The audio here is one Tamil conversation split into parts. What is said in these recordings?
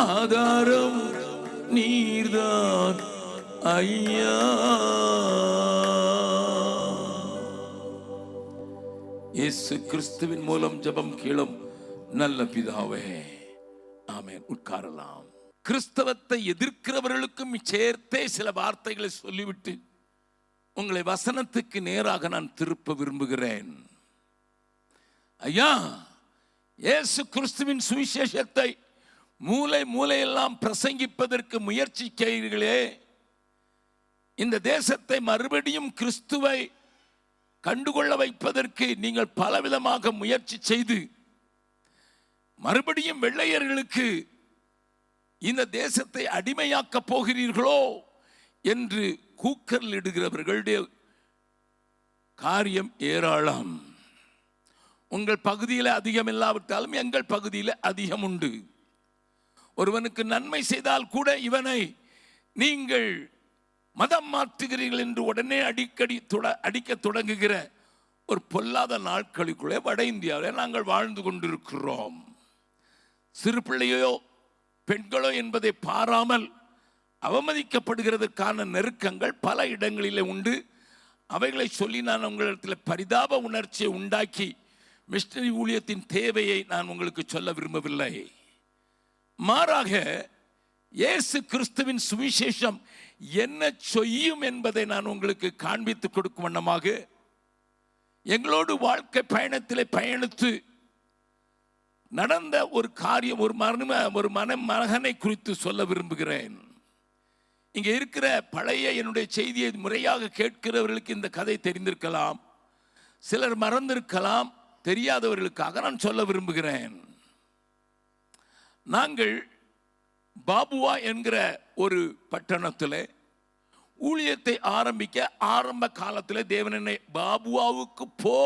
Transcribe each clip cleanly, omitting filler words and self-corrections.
ஆதாரம் நீர்தான் ஐயா. இயேசு கிறிஸ்துவின் மூலம் ஜெபம் கேளும் நல்ல பிதாவே, ஆமென். உட்காரலாம். கிறிஸ்தவத்தை எதிர்க்கிறவர்களுக்கும் சேர்த்தே சில வார்த்தைகளை சொல்லிவிட்டு உங்களை வசனத்துக்கு நேராக நான் திருப்ப விரும்புகிறேன். ஐயா, இயேசு கிறிஸ்துவின் சுவிசேஷத்தை மூலை மூலையெல்லாம் பிரசங்கிப்பதற்கு முயற்சி செய்கிறீர்களே, இந்த தேசத்தை மறுபடியும் கிறிஸ்துவை கண்டுகொள்ள வைப்பதற்கு நீங்கள் பலவிதமாக முயற்சி செய்து மறுபடியும் வெள்ளையர்களுக்கு இந்த தேசத்தை அடிமையாக்க போகிறீர்களோ என்று கூக்கலிடுகிறவர்களுடைய காரியம் ஏராளம். உங்கள் பகுதியில் அதிகம் இல்லாவிட்டாலும் எங்கள் பகுதியில் அதிகம் உண்டு. ஒருவனுக்கு நன்மை செய்தால் கூட இவனை நீங்கள் மதம் மாற்றுகிறீர்கள் என்று உடனே அடிக்க தொடங்குகிற ஒரு பொல்லாத நாட்களுக்குள்ளே வட இந்தியாவில் நாங்கள் வாழ்ந்து கொண்டிருக்கிறோம். சிறு பிள்ளையோ பெண்களோ என்பதை பாராமல் அவமதிக்கப்படுகிறதுக்கான நெருக்கங்கள் பல இடங்களிலே உண்டு. அவைகளை சொல்லி நான் உங்களிடத்தில் பரிதாப உணர்ச்சியை உண்டாக்கி மிஷனரி ஊழியத்தின் தேவையை நான் உங்களுக்கு சொல்ல விரும்பவில்லை. மாறாக இயேசு கிறிஸ்துவின் சுவிசேஷம் என்ன செய்யும் என்பதை நான் உங்களுக்கு காண்பித்து கொடுக்கும் வண்ணமாக எங்களோடு வாழ்க்கை பயணத்திலே பயணித்து நடந்த ஒரு காரியம், ஒரு மகனை குறித்து சொல்ல விரும்புகிறேன். இங்கே இருக்கிற பழைய என்னுடைய செய்தியை முறையாக கேட்கிறவர்களுக்கு இந்த கதை தெரிந்திருக்கலாம், சிலர் மறந்திருக்கலாம். தெரியாதவர்களுக்காக நான் சொல்ல விரும்புகிறேன். நாங்கள் பாபுவா என்கிற ஒரு பட்டணத்தில் ஊழியத்தை ஆரம்பிக்க ஆரம்ப காலத்தில் தேவன் என்னை பாபுவாவுக்கு போ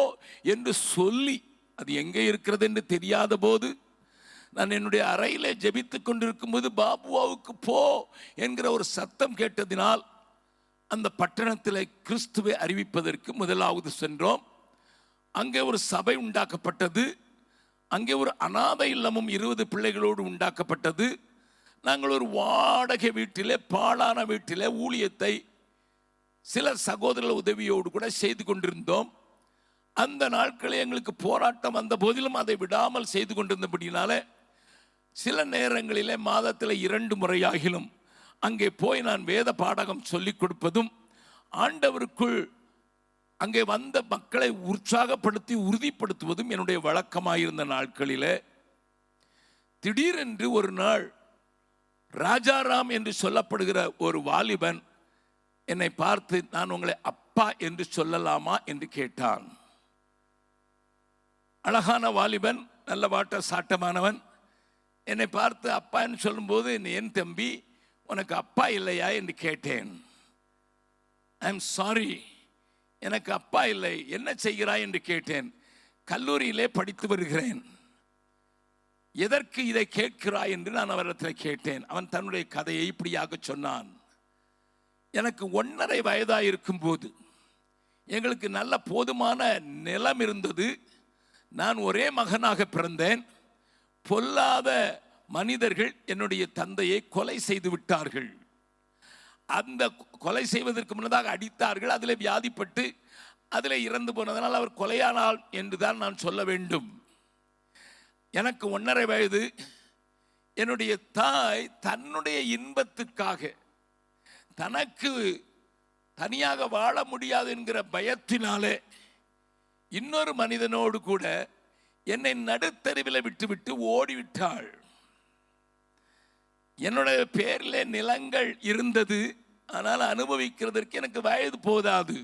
என்று சொல்லி, அது எங்கே இருக்கிறது என்று தெரியாத போது நான் என்னுடைய அறையில் ஜெபித்து கொண்டிருக்கும் போது பாபுவாவுக்கு போ என்கிற ஒரு சத்தம் கேட்டதினால் அந்த பட்டணத்தில் கிறிஸ்துவை அறிவிப்பதற்கு முதலாவது சென்றோம். அங்கே ஒரு சபை உண்டாக்கப்பட்டது. அங்கே ஒரு அநாதை இல்லமும் 20 பிள்ளைகளோடு உண்டாக்கப்பட்டது. நாங்கள் ஒரு வாடகை வீட்டிலே, பாழான வீட்டிலே ஊழியத்தை சில சகோதரர்கள் உதவியோடு கூட செய்து கொண்டிருந்தோம். அந்த நாட்களில் எங்களுக்கு போராட்டம் வந்த போதிலும் அதை விடாமல் செய்து கொண்டிருந்தபடினால சில நேரங்களிலே மாதத்தில் 2 முறையாகிலும் அங்கே போய் நான் வேத பாடகம் சொல்லிக் கொடுப்பதும் ஆண்டவருக்குள் அங்கே வந்த மக்களை உற்சாகப்படுத்தி உறுதிப்படுத்துவதும் என்னுடைய வழக்கமாயிருந்த நாட்களிலே திடீரென்று ஒரு நாள் ராஜாராம் என்று சொல்லப்படுகிற ஒரு வாலிபன் என்னை பார்த்து, நான் உங்களை அப்பா என்று சொல்லலாமா என்று கேட்டான். அழகான வாலிபன், நல்ல வாட்ட சாட்டமானவன். என்னை பார்த்து அப்பா என்று சொல்லும்போது, என் தம்பி உனக்கு அப்பா இல்லையா என்று கேட்டேன். ஐ எம் சாரி, எனக்கு அப்பா இல்லை. என்ன செய்கிறாய் என்று கேட்டேன். கல்லூரியிலே படித்து வருகிறேன். எதற்கு இதை கேட்கிறாய் என்று நான் அவரிடத்தில் கேட்டேன். அவன் தன்னுடைய கதையை இப்படியாக சொன்னான். எனக்கு 1.5 வயதாக இருக்கும்போது எங்களுக்கு நல்ல போதுமான நிலம் இருந்தது. நான் ஒரே மகனாக பிறந்தேன். பொல்லாத மனிதர்கள் என்னுடைய தந்தையை கொலை செய்து விட்டார்கள். அந்த கொலை செய்வதற்கு முன்னதாக அடித்தார்கள். அதில் வியாதிப்பட்டு அதில் இறந்து போனதனால் அவர் கொலையானார் என்றுதான் நான் சொல்ல வேண்டும். எனக்கு 1.5 வயது. என்னுடைய தாய் தன்னுடைய இன்பத்துக்காக, தனக்கு தனியாக வாழ முடியாது என்கிற பயத்தினாலே இன்னொரு மனிதனோடு கூட என்னை நடுத்தருவில் விட்டுவிட்டு ஓடிவிட்டாள். என்னுடைய பேரிலே நிலங்கள் இருந்தது, ஆனால் அனுபவிக்கிறதற்கு எனக்கு வயது போதாது.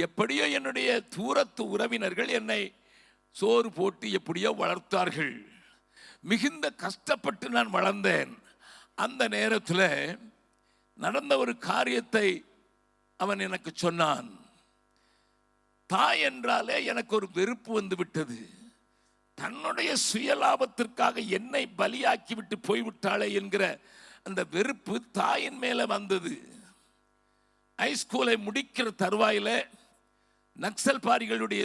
எப்படியோ என்னுடைய தூரத்து உறவினர்கள் என்னை சோறு போட்டு எப்படியோ வளர்த்தார்கள். மிகுந்த கஷ்டப்பட்டு நான் வளர்ந்தேன். அந்த நேரத்தில் நடந்த ஒரு காரியத்தை அவன் எனக்கு சொன்னான். தாய் என்றாலே எனக்கு ஒரு வெறுப்பு வந்து விட்டது. தன்னுடைய சுயலாபத்திற்காக என்னை பலியாக்கி விட்டு போய்விட்டாளே என்கிற அந்த வெறுப்பு தாயின் மேலே வந்தது. ஹைஸ்கூலை முடிக்கிற தருவாயில் நக்சல் பாரிகளுடைய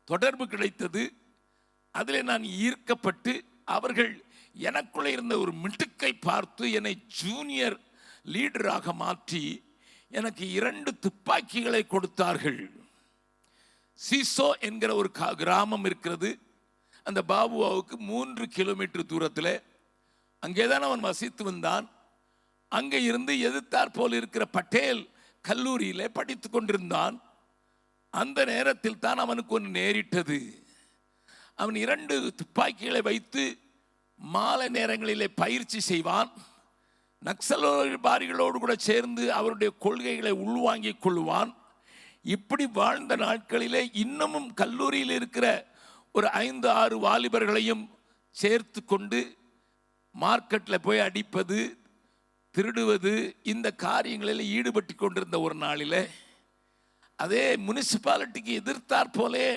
தொடர்பு கிடைத்தது. அதில் நான் ஈர்க்கப்பட்டு அவர்கள் எனக்குள்ளே இருந்த ஒரு மிடுக்கை பார்த்து என்னை ஜூனியர் லீடராக மாற்றி எனக்கு 2 துப்பாக்கிகளை கொடுத்தார்கள். சீசோ என்கிற ஒரு கிராமம் இருக்கிறது. அந்த பாபுவாவுக்கு 3 கிலோமீட்டர் தூரத்தில். அங்கேதான் அவன் வசித்து வந்தான். அங்கே இருந்து எதிர்த்தாற் போல் இருக்கிற பட்டேல் கல்லூரியிலே படித்து கொண்டிருந்தான். அந்த நேரத்தில் தான் அவனுக்கு ஒன்று நேரிட்டது. அவன் 2 துப்பாக்கிகளை வைத்து மாலை நேரங்களிலே பயிற்சி செய்வான். நக்சல்வாதிகளோடு கூட சேர்ந்து அவருடைய கொள்கைகளை உள்வாங்கிக் கொள்வான். இப்படி வாழ்ந்த நாட்களிலே இன்னமும் கல்லூரியில் இருக்கிற ஒரு 5-6 வாலிபர்களையும் சேர்த்து கொண்டு மார்க்கெட்டில் போய் அடிப்பது, திருடுவது, இந்த காரியங்களில் ஈடுபட்டு கொண்டிருந்த ஒரு நாளில் அதே முனிசிபாலிட்டிக்கு எதிர்த்தாற் போலே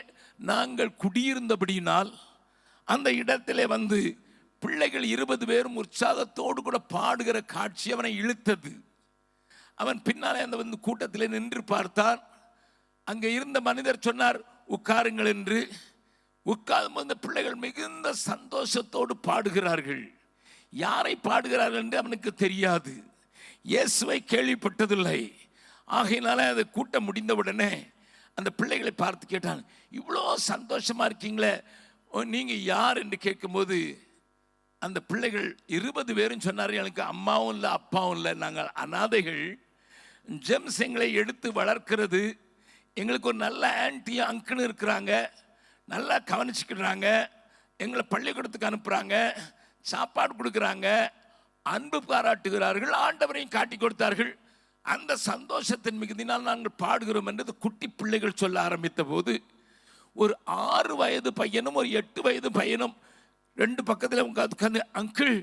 நாங்கள் குடியிருந்தபடியினால் அந்த இடத்திலே வந்து பிள்ளைகள் 20 பேரும் உற்சாகத்தோடு கூட பாடுகிற காட்சி அவனை இழுத்தது. அவன் பின்னாலே அந்த வந்து கூட்டத்தில் நின்று பார்த்தான். அங்கே இருந்த மனிதர் சொன்னார், உட்காருங்கள் என்று. உட்கார்ந்து அந்த பிள்ளைகள் மிகுந்த சந்தோஷத்தோடு பாடுகிறார்கள். யாரை பாடுகிறார்கள் என்று அவனுக்கு தெரியாது. இயேசுவை கேள்விப்பட்டதில்லை. ஆகையினால அது கூட்டம் முடிந்தவுடனே அந்த பிள்ளைகளை பார்த்து கேட்டான், இவ்வளோ சந்தோஷமா இருக்கீங்களே, நீங்கள் யார் என்று கேட்கும்போது அந்த பிள்ளைகள் 20 பேரும் சொன்னார்கள், எனக்கு அம்மாவும் இல்லை அப்பாவும் இல்லை, நாங்கள் அனாதைகள். ஜெம்ஸ் எங்களை எடுத்து வளர்க்கிறது. எங்களுக்கு ஒரு நல்ல ஆன்டி அங்கிள் இருக்கிறாங்க, நல்லா கவனிச்சுக்கிறாங்க, எங்களை பள்ளிக்கூடத்துக்கு அனுப்புகிறாங்க, சாப்பாடு கொடுக்குறாங்க, அன்பு பாராட்டுகிறார்கள், ஆண்டவரையும் காட்டி கொடுத்தார்கள். அந்த சந்தோஷத்தின் மிகுதினால் நாங்கள் பாடுகிறோம் என்று குட்டி பிள்ளைகள் சொல்ல ஆரம்பித்த போது ஒரு 6 வயது பையனும் ஒரு 8 வயது பையனும் 2 பக்கத்தில் உட்காந்து, அங்கிள்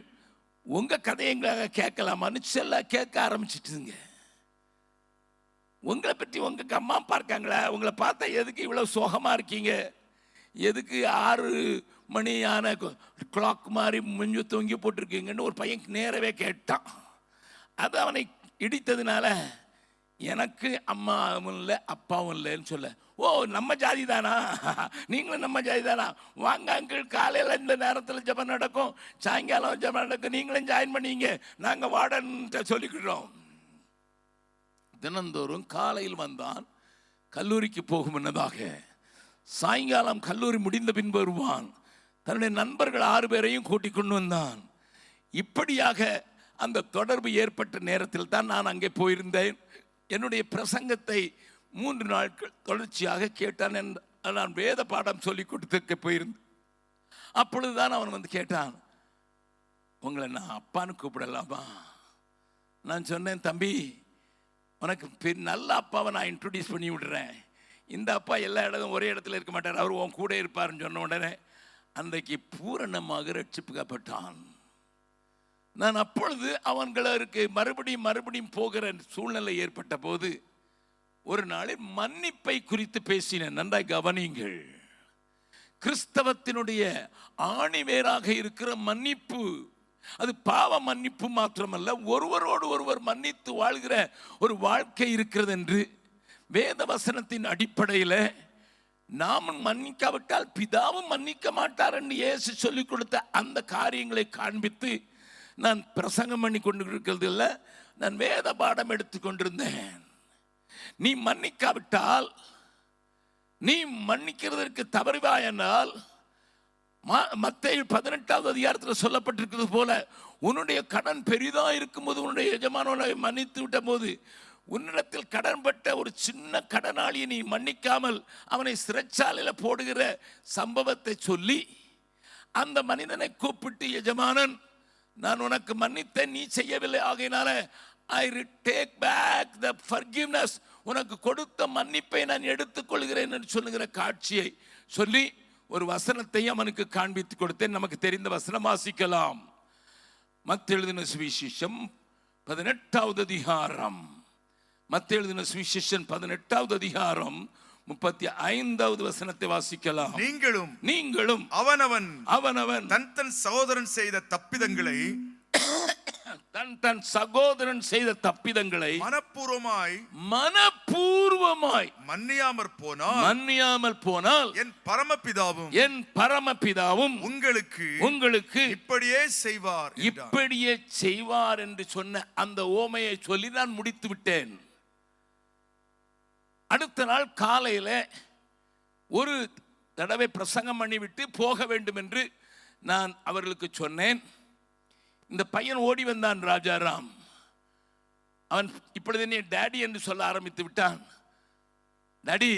உங்க கதையை எங்களாக கேட்கலாமான்னு சொல்ல கேட்க ஆரம்பிச்சிட்டுங்க. உங்களை பற்றி உங்க அம்மா அப்பா இருக்காங்களா, உங்களை பார்த்தா எதுக்கு இவ்வளோ சோகமா இருக்கீங்க, எதுக்கு 6 மணியான கிளாக் மாதிரி முஞ்சு தொங்கி போட்டிருக்கீங்கன்னு ஒரு பையன் நேரவே கேட்டான். அது அவனை இடித்ததுனால, எனக்கு அம்மாவும் இல்லை அப்பாவும் இல்லைன்னு சொல்ல, ஓ நம்ம ஜாதி தானா, நீங்களும் நம்ம ஜாதி தானா, வாங்க அங்கிள், காலையில் இந்த நேரத்தில் ஜெபம் நடக்கும், சாயங்காலம் ஜெபம் நடக்கும், நீங்களும் ஜாயின் பண்ணிங்க, நாங்கள் வார்டன் சொல்லிக்கிட்டோம். தினந்தோறும் காலையில் வந்தான், கல்லூரிக்கு போகும் முன்னதாக சாயங்காலம் கல்லூரி முடிந்த பின்பு வருவான். தன்னுடைய நண்பர்கள் 6 பேரையும் கூட்டிக் கொண்டு வந்தான். இப்படியாக அந்த தொடர்பு ஏற்பட்ட நேரத்தில் தான் நான் அங்கே போயிருந்தேன். என்னுடைய பிரசங்கத்தை 3 நாட்கள் தொடர்ச்சியாக கேட்டான். நான் வேத பாடம் சொல்லிக் கொடுத்துக்க போயிருந்தேன். அப்பொழுதுதான் அவன் வந்து கேட்டான், உங்களை நான் அப்பான்னு கூப்பிடலாமா? நான் சொன்னேன், தம்பி உனக்கு நல்ல அப்பாவை நான் இன்ட்ரோடியூஸ் பண்ணி விடுறேன். இந்த அப்பா எல்லா இடத்தும் ஒரே இடத்துல இருக்க மாட்டார், அவர் உன் கூட இருப்பாருன்னு சொன்ன உடனே அன்றைக்கு பூரணமாக ரட்சிக்கப்பட்டான். நான் அப்பொழுது அவங்களுக்கு மறுபடியும் போகிற சூழ்நிலை ஏற்பட்ட போது ஒரு நாளில் மன்னிப்பை குறித்து பேசினேன். நன்றாய் கவனிங்கள். கிறிஸ்தவத்தினுடைய ஆணிவேராக இருக்கிற மன்னிப்பு, அது பாவ மன்னிப்பு மாத்திரமல்ல, ஒருவரோடு ஒருவர் மன்னித்து வாழ்கிற ஒரு வாழ்க்கை இருக்கிறது என்று வேத வசனத்தின் அடிப்படையில் நாம் மன்னிக்காவிட்டால் பிதாவும் மன்னிக்க மாட்டார் என்று இயேசு சொல்லிக் கொடுத்த அந்த காரியங்களை காண்பித்து நான் பிரசங்கம் பண்ணி கொண்டு இருக்கிறது இல்லை, நான் வேத பாடம் எடுத்துக்கொண்டிருந்தேன். நீ மன்னிக்காவிட்டால், நீ மன்னிக்கிறதற்கு தவறுவாயென்றால், மத்தேயு 18வது அதிகாரத்தில் சொல்லப்பட்டிருக்கிறது போல, உன்னுடைய கடன் பெரிதா இருக்கும்போது உன்னுடைய எஜமானனை மன்னித்து விட்ட போது, உன்னிடத்தில் கடன்பட்ட ஒரு சின்ன கடனாளியை நீ மன்னிக்காமல் அவனை சிறைச்சாலையில் போடுகிற சம்பவத்தை சொல்லி அந்த மனிதனை கூப்பிட்டு, எஜமானன் நான் உனக்கு மன்னித்தேன், நீ செய்யவில்லை, ஆகையினால I take back the forgiveness, உனக்கு கொடுத்த மன்னிப்பை நான் எடுத்துக்கொள்கிறேன் என்று சொல்லுகிற காட்சியை சொல்லி ஒரு வசனத்தை அவனுக்கு காண்பித்து கொடுத்தேன். நமக்கு தெரிந்த வசனம் வாசிக்கலாம். மத்தேயு எழுதின சுவிசேஷம் 18வது அதிகாரம், மத்தேயு எழுதின சுவிசேஷம் 18வது அதிகாரம் 35வது வசனத்தை வாசிக்கலாம். நீங்களும் அவனவன் தன் சகோதரன் செய்த தப்பிதங்களை தன் சகோதரன் செய்த தப்பிதங்களை மனப்பூர்வமாய் மன்னியாமல் போனால் என் பரமபிதாவும் உங்களுக்கு இப்படியே செய்வார் என்று சொன்ன அந்த ஓமையை சொல்லி நான் முடித்து விட்டேன். அடுத்த நாள் காலையில ஒரு தடவை பிரசங்கம் பண்ணிவிட்டு போக வேண்டும் என்று நான் அவர்களுக்கு சொன்னேன். இந்த பையன் ஓடி வந்தான், ராஜாராம். அவன் இப்பொழுது நீ டேடி என்று சொல்ல ஆரம்பித்து விட்டான். டாடி,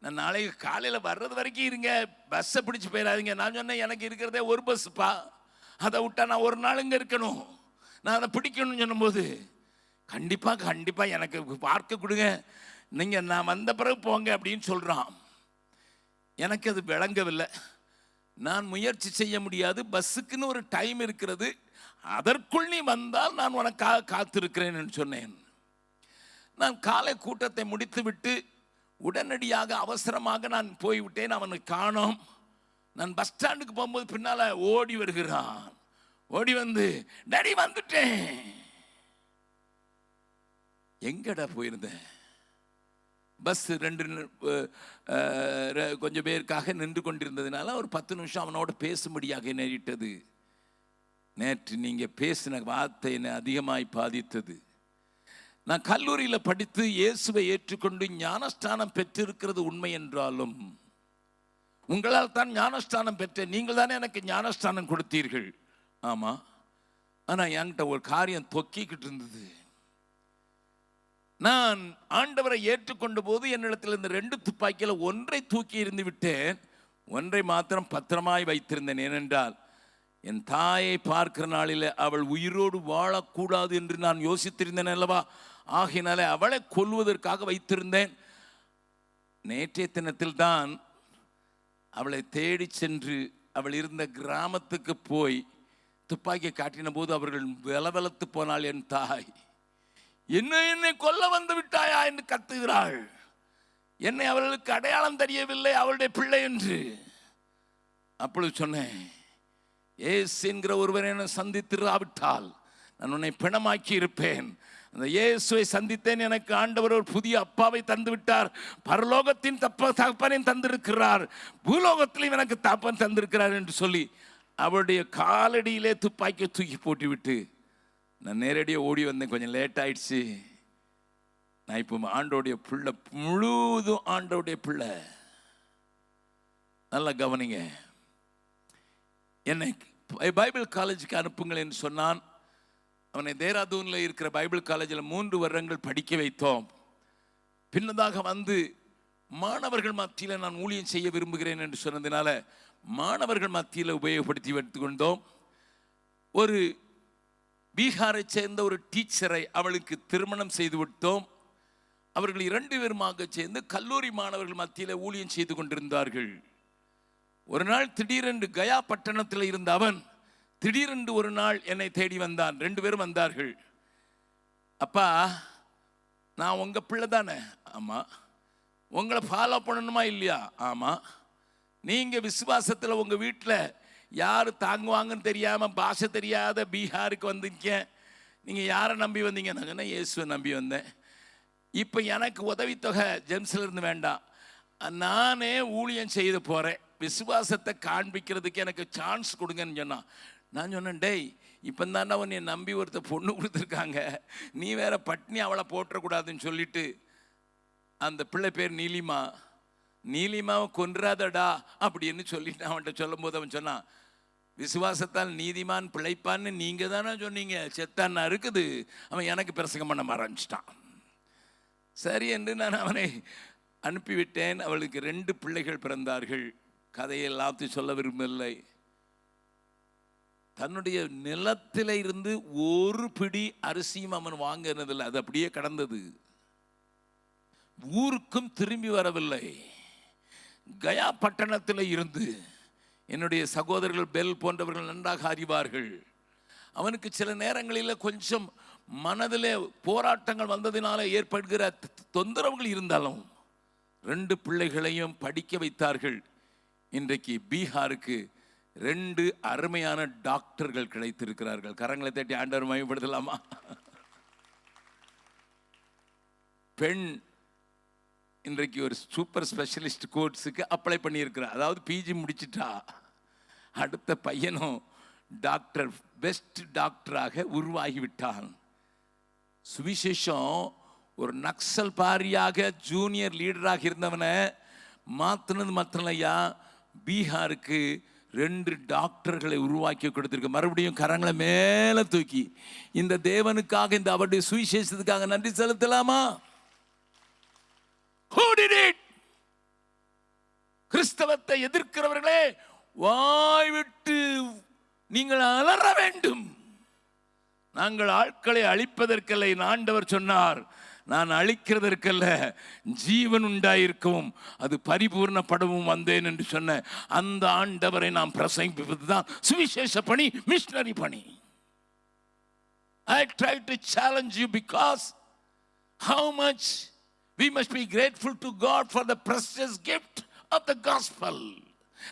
நான் நாளைக்கு காலையில் வர்றது வரைக்கும் இருங்க, பஸ்ஸை பிடிச்சி போயிடாதீங்க. நான் சொன்னேன், எனக்கு இருக்கிறதே ஒரு பஸ்ஸுப்பா, அதை விட்டா நான் ஒரு நாள் இங்கே இருக்கணும், நான் அதை பிடிக்கணும்னு சொன்னும்போது கண்டிப்பாக எனக்கு பார்க்க கொடுங்க, நீங்கள் நான் வந்த பிறகு போங்க அப்படின்னு சொல்கிறான். எனக்கு அது விளங்கவில்லை. நான் முயற்சி செய்ய முடியாது, பஸ்ஸுக்குன்னு ஒரு டைம் இருக்கிறது, அதற்குள் நீ வந்தால் நான் உனக்காக காத்திருக்கிறேன் என்று சொன்னேன். நான் காலை கூட்டத்தை முடித்துவிட்டு உடனடியாக அவசரமாக நான் போய்விட்டேன். அவனை காணோம். நான் பஸ் ஸ்டாண்டுக்கு போகும்போது பின்னால் ஓடி வருகிறான். ஓடி வந்து, டாடி வந்துட்டேன். எங்கடா போயிருந்தேன்? பஸ் கொஞ்சம் பேருக்காக நின்று கொண்டிருந்ததுனால ஒரு 10 நிமிஷம் அவனோட பேசும்படியாக நேரிட்டது. நேற்று நீங்கள் பேசின வார்த்தை என்னை அதிகமாய் பாதித்தது. நான் கல்லூரியில் படித்து இயேசுவை ஏற்றுக்கொண்டு ஞானஸ்தானம் பெற்றிருக்கிறது உண்மை என்றாலும், உங்களால் தான் ஞானஸ்தானம் பெற்றேன், நீங்கள் தானே எனக்கு ஞானஸ்தானம் கொடுத்தீர்கள். ஆமாம், ஆனால் என்கிட்ட ஒரு காரியம் தொக்கிக்கிட்டு இருந்தது. நான் ஆண்டவரை ஏற்றுக்கொண்ட போது என்னிடத்தில் இந்த 2 துப்பாக்கியில் ஒன்றை தூக்கி இருந்து விட்டேன், ஒன்றை மாத்திரம் பத்திரமாய் வைத்திருந்தேன். ஏனென்றால் என் தாயை பார்க்கிற நாளில் அவள் உயிரோடு வாழக்கூடாது என்று நான் யோசித்திருந்தேன் அல்லவா. ஆகினாலே அவளை கொல்வதற்காக வைத்திருந்தேன். நேற்றைய தினத்தில் தான் அவளை தேடி சென்று அவள் இருந்த கிராமத்துக்கு போய் துப்பாக்கியை காட்டின போது அவர்கள் வெலவெலத்து போனாள். என் தாய், என்னை கொல்ல வந்து விட்டாயா என்று கத்துகிறாள். என்னை அவர்களுக்கு அடையாளம் தெரியவில்லை, அவளுடைய பிள்ளை என்று. அப்பொழுது சொன்னேன், ஏசு என்கிற ஒருவரை என்னை சந்தித்திராவிட்டால் நான் உன்னை பிணமாக்கி இருப்பேன். அந்த இயேசுவை சந்தித்தேன், எனக்கு ஆண்டவர் ஒரு புதிய அப்பாவை தந்து விட்டார். பரலோகத்தின் தகப்பனையும் தந்திருக்கிறார், பூலோகத்திலையும் எனக்கு தகப்பன் தந்திருக்கிறார் என்று சொல்லி அவளுடைய காலடியிலே துப்பாக்கியை தூக்கி போட்டுவிட்டு நான் நேரடியாக ஓடி வந்தேன். கொஞ்சம் லேட் ஆயிடுச்சு. நான் இப்போ ஆண்டோடைய பிள்ளை, முழுதும் ஆண்டோடைய பிள்ளை. நல்லா கவனிங்க. என்னை பைபிள் காலேஜுக்கு அனுப்புங்கள் என்று சொன்னான். அவனை தேராதூனில் இருக்கிற பைபிள் காலேஜில் 3 வருடங்கள் படிக்க வைத்தோம். பின்னதாக வந்து மாணவர்கள் மத்தியில் நான் ஊழியம் செய்ய விரும்புகிறேன் என்று சொன்னதுனால மாணவர்கள் மத்தியில் உபயோகப்படுத்தி எடுத்துக்கொண்டோம். ஒரு பீகாரை சேர்ந்த ஒரு டீச்சரை அவளுக்கு திருமணம் செய்து விட்டோம். அவர்கள் 2 பேருமாக சேர்ந்து கல்லூரி மாணவர்கள் மத்தியில் ஊழியம் செய்து கொண்டிருந்தார்கள். ஒரு நாள் திடீரென்று கயா பட்டணத்தில் இருந்த அவன் திடீரென்று ஒரு நாள் என்னை தேடி வந்தான். 2 பேரும் வந்தார்கள். அப்பா, நான் உங்கள் பிள்ளை தானே? ஆமாம். உங்களை ஃபாலோ பண்ணணுமா இல்லையா? ஆமாம். நீங்கள் விசுவாசத்தில் உங்கள் வீட்டில் யார் தாங்குவாங்கன்னு தெரியாமல் பாஷை தெரியாத பீகாருக்கு வந்தீங்க. நீங்கள் யாரை நம்பி வந்தீங்க? நாங்கள் இயேசுவை நம்பி வந்தேன். இப்போ எனக்கு உதவித்தொகை ஜெம்ஸில் இருந்து வேண்டாம், நானே ஊழியம் செய்து போகிறேன், விசுவாசத்தை காண்பிக்கிறதுக்கு எனக்கு சான்ஸ் கொடுங்கன்னு சொன்னான். நான் சொன்னேன், டேய், இப்போ தானே உன்னை நம்பி ஒருத்தர் பொண்ணு கொடுத்துருக்காங்க, நீ வேற பட்னி அவளை போட்டுறக்கூடாதுன்னு சொல்லிட்டு, அந்த பிள்ளை பேர் நீலிமாவை கொன்றாதடா அப்படின்னு சொல்லிட்டு அவன்கிட்ட சொல்லும் போது அவன் சொன்னான், விசுவாசத்தால் நீதிமான் பிழைப்பான்னு நீங்கள் தானே சொன்னீங்க, செத்தான்னா இருக்குது. அவன் எனக்கு பிரசங்கம் பண்ண ஆரம்பிச்சிட்டான். சரி என்று நான் அவனை அனுப்பிவிட்டேன். அவளுக்கு 2 பிள்ளைகள் பிறந்தார்கள். கதையை எல்லாத்தையும் சொல்ல விரும்பவில்லை. தன்னுடைய நிலத்தில இருந்து ஒரு பிடி அரிசியும் அவன் வாங்கினதில்லை, அது அப்படியே கடந்தது. ஊருக்கும் திரும்பி வரவில்லை. கயா பட்டணத்தில் இருந்து என்னுடைய சகோதரர்கள் பெல் போன்றவர்கள் நன்றாக அறிவார்கள். அவனுக்கு சில நேரங்களில் கொஞ்சம் மனதிலே போராட்டங்கள் வந்ததினால ஏற்படுகிற தொந்தரவுகள் இருந்தாலும் 2 பிள்ளைகளையும் படிக்க வைத்தார்கள். இன்றைக்கு பீகாருக்கு 2 அருமையான டாக்டர்கள் கிடைத்திருக்கிறார்கள். கரங்களை தட்டி ஆண்டவர் மகிமைப்படுத்தலாமா? பெண் இன்றைக்கு ஒரு சூப்பர் ஸ்பெஷலிஸ்ட் கோர்ஸுக்கு அப்ளை பண்ணியிருக்கிறார். அதாவது பிஜி முடிச்சிட்டா. அடுத்த பையனும் டாக்டர், பெஸ்ட் டாக்டராக உருவாகிவிட்டான். சுவிசேஷம் ஒரு நக்சல் பாரியாக ஜூனியர் லீடராக இருந்தவனை மாற்றினது மாத்திரலையா, பீகாருக்கு 2 டாக்டர்களை உருவாக்கி கொடுத்திருக்கு. மறுபடியும் கரங்களை மேலே தூக்கி இந்த தேவனுக்காக, இந்த அவருடைய சுவிசேஷத்துக்காக நன்றி செலுத்தலாமா? Who did it? கிறிஸ்தவத்தை எதிர்க்கிறவர்களே, வாய் விட்டு நீங்கள் அலற வேண்டும். நாங்கள் ஆட்களை அழிப்பதற்கல்ல, ஆண்டவர் சொன்னார், நான் அழிக்கிறதற்கல்ல, ஜீவன் உண்டாயிருக்கவும் அது பரிபூர்ணப்படவும் வந்தேன் என்று சொன்ன அந்த ஆண்டவரை நாம் பிரசங்கிப்பதுதான் சுவிசேஷ பணி, மிஷனரி பணி. I try to challenge you because how much we must be grateful to God for the precious gift of the gospel.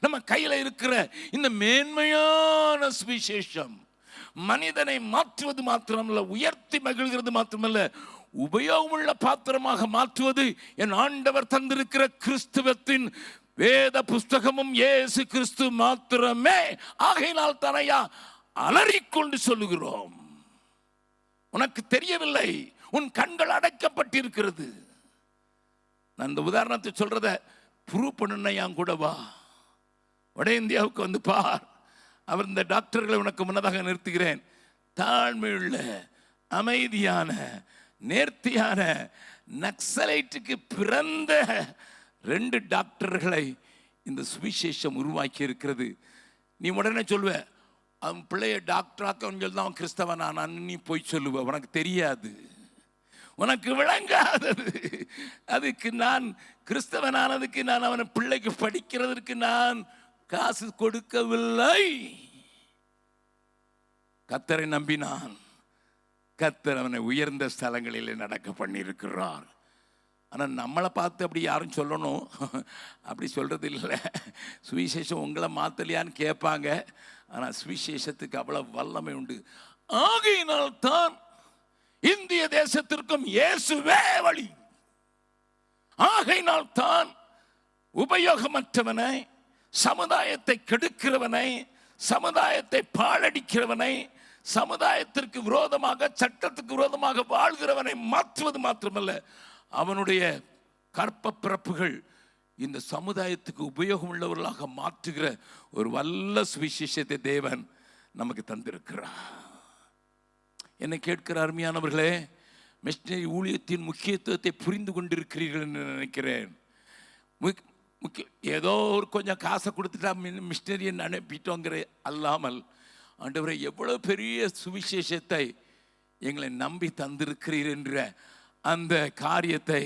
நம்ம கையில் இருக்கிற இந்த மேன்மையான சுவிசேஷம் மனிதனை மாற்றுவது மாத்திரமல்ல, உயர்த்தி மகிழ்கிறது மாத்திரமல்ல, உபயோகமுள்ள பாத்திரமாக மாற்றுவது என் ஆண்டவர் தந்திருக்கிற கிறிஸ்துவத்தின் வேத புஸ்தகமும் இயேசு கிறிஸ்து மாத்திரமே. ஆகையினால் தனையா அலறிக்கொண்டு சொல்லுகிறோம். உனக்கு தெரியவில்லை, உன் கண்கள் அடைக்கப்பட்டிருக்கிறது. நான் இந்த உதாரணத்தை சொல்றத ப்ரூவ் பண்ணுன்னா என் கூட வா, வட இந்தியாவுக்கு வந்து பார். அவர் இந்த டாக்டர்களை உனக்கு முன்னதாக நிறுத்துகிறேன். தாழ்மையுள்ள, அமைதியான, நேர்த்தியான, நக்சலைட்டுக்கு பிறந்த 2 டாக்டர்களை இந்த சுவிசேஷம் உருவாக்கி இருக்கிறது. நீ உடனே சொல்லுவ, அவன் பிள்ளைய டாக்டராக்க சொல்லி தான் அவன் கிறிஸ்தவன் நான், நீ போய் சொல்லுவ. உனக்கு தெரியாது, உனக்கு விளங்காதது. அதுக்கு நான் கிறிஸ்தவனானதுக்கு, நான் அவனை பிள்ளைக்கு படிக்கிறதுக்கு நான் காசு கொடுக்கவில்லை. கர்த்தரை நம்பினான். கர்த்தர் அவனை உயர்ந்த ஸ்தலங்களிலே நடக்க பண்ணியிருக்கிறார். ஆனால் நம்மளை பார்த்து அப்படி யாரும் சொல்லணும், அப்படி சொல்றது இல்லை. சுவிசேஷம் உங்களை மாத்தலையான்னு கேட்பாங்க. ஆனால் சுவிசேஷத்துக்கு அவ்வளவு வல்லமை உண்டு. ஆகையினால் தான் இந்திய தேசத்திற்கும் இயேசுவே வழி. ஆகையினால் தான் உபயோகமற்றவனை, சமுதாயத்தை கெடுக்கிறவனை, சமுதாயத்தை பாழடிக்கிறவனை, சமுதாயத்திற்கு விரோதமாக, சட்டத்துக்கு விரோதமாக வாழ்கிறவனை மாற்றுவது மாத்திரமல்ல, அவனுடைய கற்ப பிறப்புகள் இந்த சமுதாயத்துக்கு உபயோகம் உள்ளவர்களாக மாற்றுகிற ஒரு வல்ல சுவிசேஷத்தை தேவன் நமக்கு தந்திருக்கிறார். என்னை கேட்கிற அருமையானவர்களே, மிஷனரி ஊழியத்தின் முக்கியத்துவத்தை புரிந்து கொண்டிருக்கிறீர்கள் என்று நினைக்கிறேன். ஏதோ ஒரு கொஞ்சம் காசை கொடுத்துட்டா மிஷனரியை அனுப்பிட்டோங்கிற அல்லாமல், ஆண்டவரே எவ்வளோ பெரிய சுவிசேஷத்தை எங்களை நம்பி தந்திருக்கிறீர் என்ற அந்த காரியத்தை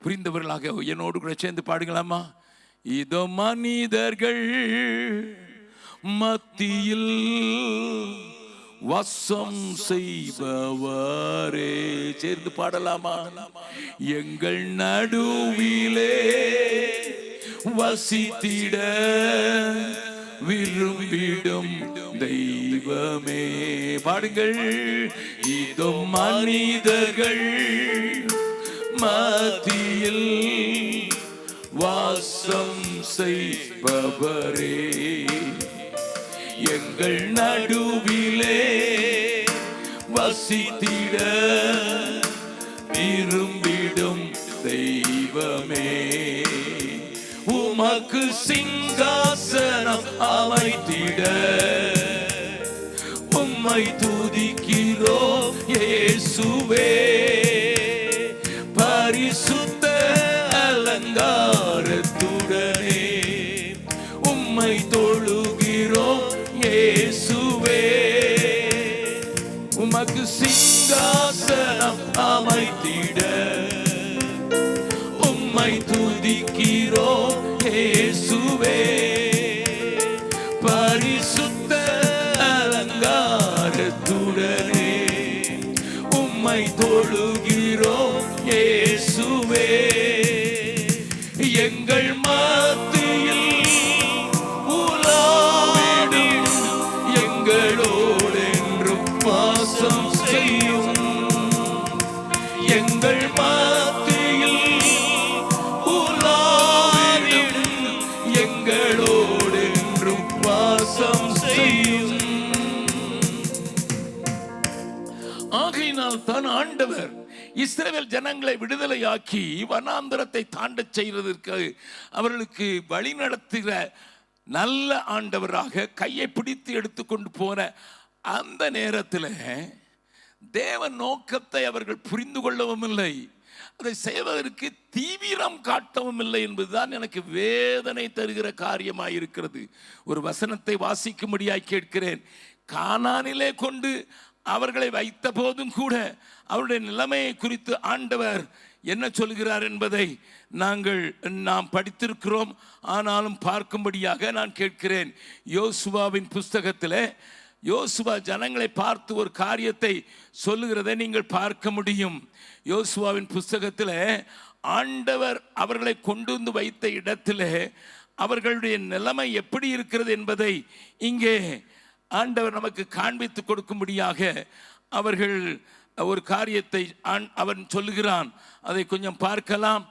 புரிந்தவர்களாக என்னோடு கூட சேர்ந்து பாடுங்களாமா? இதோ மனிதர்கள் மத்தியில் வசம் செய்பவரே, சேர்ந்து பாடலாமா? எங்கள் நடுவிலே வசித்திட விரும்பிடும் தெய்வமே. பாடுங்கள். இதோ மனிதர்கள் மத்தியில் வாசம் செய்பவரே, எங்கள் நடுவிலே வசித்திட விரும்பிடும் தெய்வமே. உமக்கு சிங்காசனம் அமைத்திட உம்மை துதிக்கிறோம் இயேசுவே. பரிசுத்த அலங்காரத்துடனே உம்மை தொழுகிறோம் இயேசுவே. உமக்கு சிங்காசனம் அமைத்திட உம்மை துதிக்கிறோம் இயேசுவே. பரிசுத்த அலங்காரத்துடனே உம்மை தொழுகிறோம் இயேசுவே. எங்கள் மத்தியில் உலா எங்கள் மத்தியில் உலாவிடும், எங்களோடு என்றும் வாசம் செய்யும். ஆகையினால் தான் ஆண்டவர் இஸ்ரவேல் ஜனங்களை விடுதலையாக்கி வனாந்தரத்தை தாண்டச் செய்வதற்கு அவர்களுக்கு வழி நடத்துகிற நல்ல ஆண்டவராக கையை பிடித்து எடுத்துக்கொண்டு போன அந்த நேரத்தில் தேவ நோக்கத்தை அவர்கள் புரிந்து கொள்ளவும் இல்லை, அதை செய்வதற்கு தீவிரம் காட்டவும் இல்லை என்பதுதான் எனக்கு வேதனை தருகிற காரியமாக இருக்கிறது. ஒரு வசனத்தை வாசிக்கும்படியாய் கேட்கிறேன். கானானிலே கொண்டு அவர்களை வைத்த போதும் கூட அவருடைய நிலைமையை குறித்து ஆண்டவர் என்ன சொல்கிறார் என்பதை நாம் படித்திருக்கிறோம். ஆனாலும் பார்க்கும்படியாக நான் கேட்கிறேன். யோசுவாவின் புஸ்தகத்தில் யோசுவா ஜனங்களை பார்த்து ஒரு காரியத்தை சொல்லுகிறதை நீங்கள் பார்க்க முடியும். யோசுவாவின் புஸ்தகத்தில் ஆண்டவர் அவர்களை கொண்டு வந்து வைத்த இடத்துல அவர்களுடைய நிலைமை எப்படி இருக்கிறது என்பதை இங்கே ஆண்டவர் நமக்கு காண்பித்து கொடுக்கும்படியாக அவர்கள் ஒரு காரியத்தை அவன் சொல்லுகிறான். அதை கொஞ்சம் பார்க்கலாம்.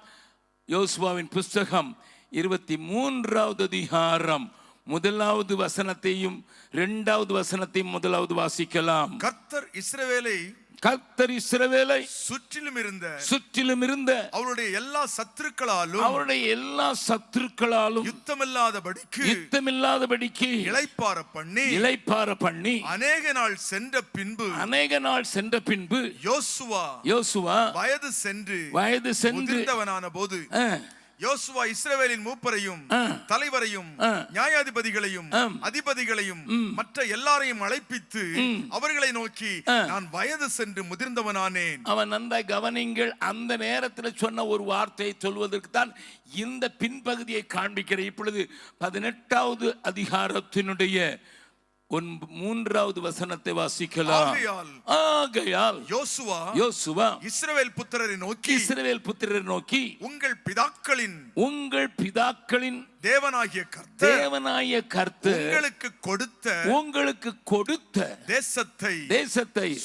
யோசுவாவின் புஸ்தகம் 23வது அதிகாரம் 1வது வசனத்தையும் 2வது வசனத்தையும் முதலாவது வாசிக்கலாம். கர்த்தர் இஸ்ரவேலை சுற்றிலும் இருந்த அவருடைய எல்லா சத்துருக்களாலும் யுத்தமில்லாதபடிக்கு இளைப்பாற பண்ணி அநேக நாள் சென்ற பின்பு யோசுவா வயது சென்று முதிர்ந்தவனான போது யோசுவா இஸ்ரவேலின் மூப்பரையும் தலைவரையும் நியாயாதிபதிகளையும் அதிபதிகளையும் மற்ற எல்லாரையும் அழைப்பித்து அவர்களை நோக்கி, நான் வயது சென்று முதிர்ந்தவனானேன். அவன் நன்றாய் கவனிங்கள். அந்த நேரத்தில் சொன்ன ஒரு வார்த்தையை சொல்வதற்கு தான் இந்த பின்பகுதியை காண்பிக்கிறேன். இப்பொழுது 18வது அதிகாரத்தினுடைய 3வது வசனத்தை வாசிக்கலாம். ஆகையால் யோசுவா இஸ்ரவேல் புத்திரரை நோக்கி, உங்கள் பிதாக்களின் தேவனாகிய கர்த்தர் உங்களுக்கு கொடுத்த தேசத்தை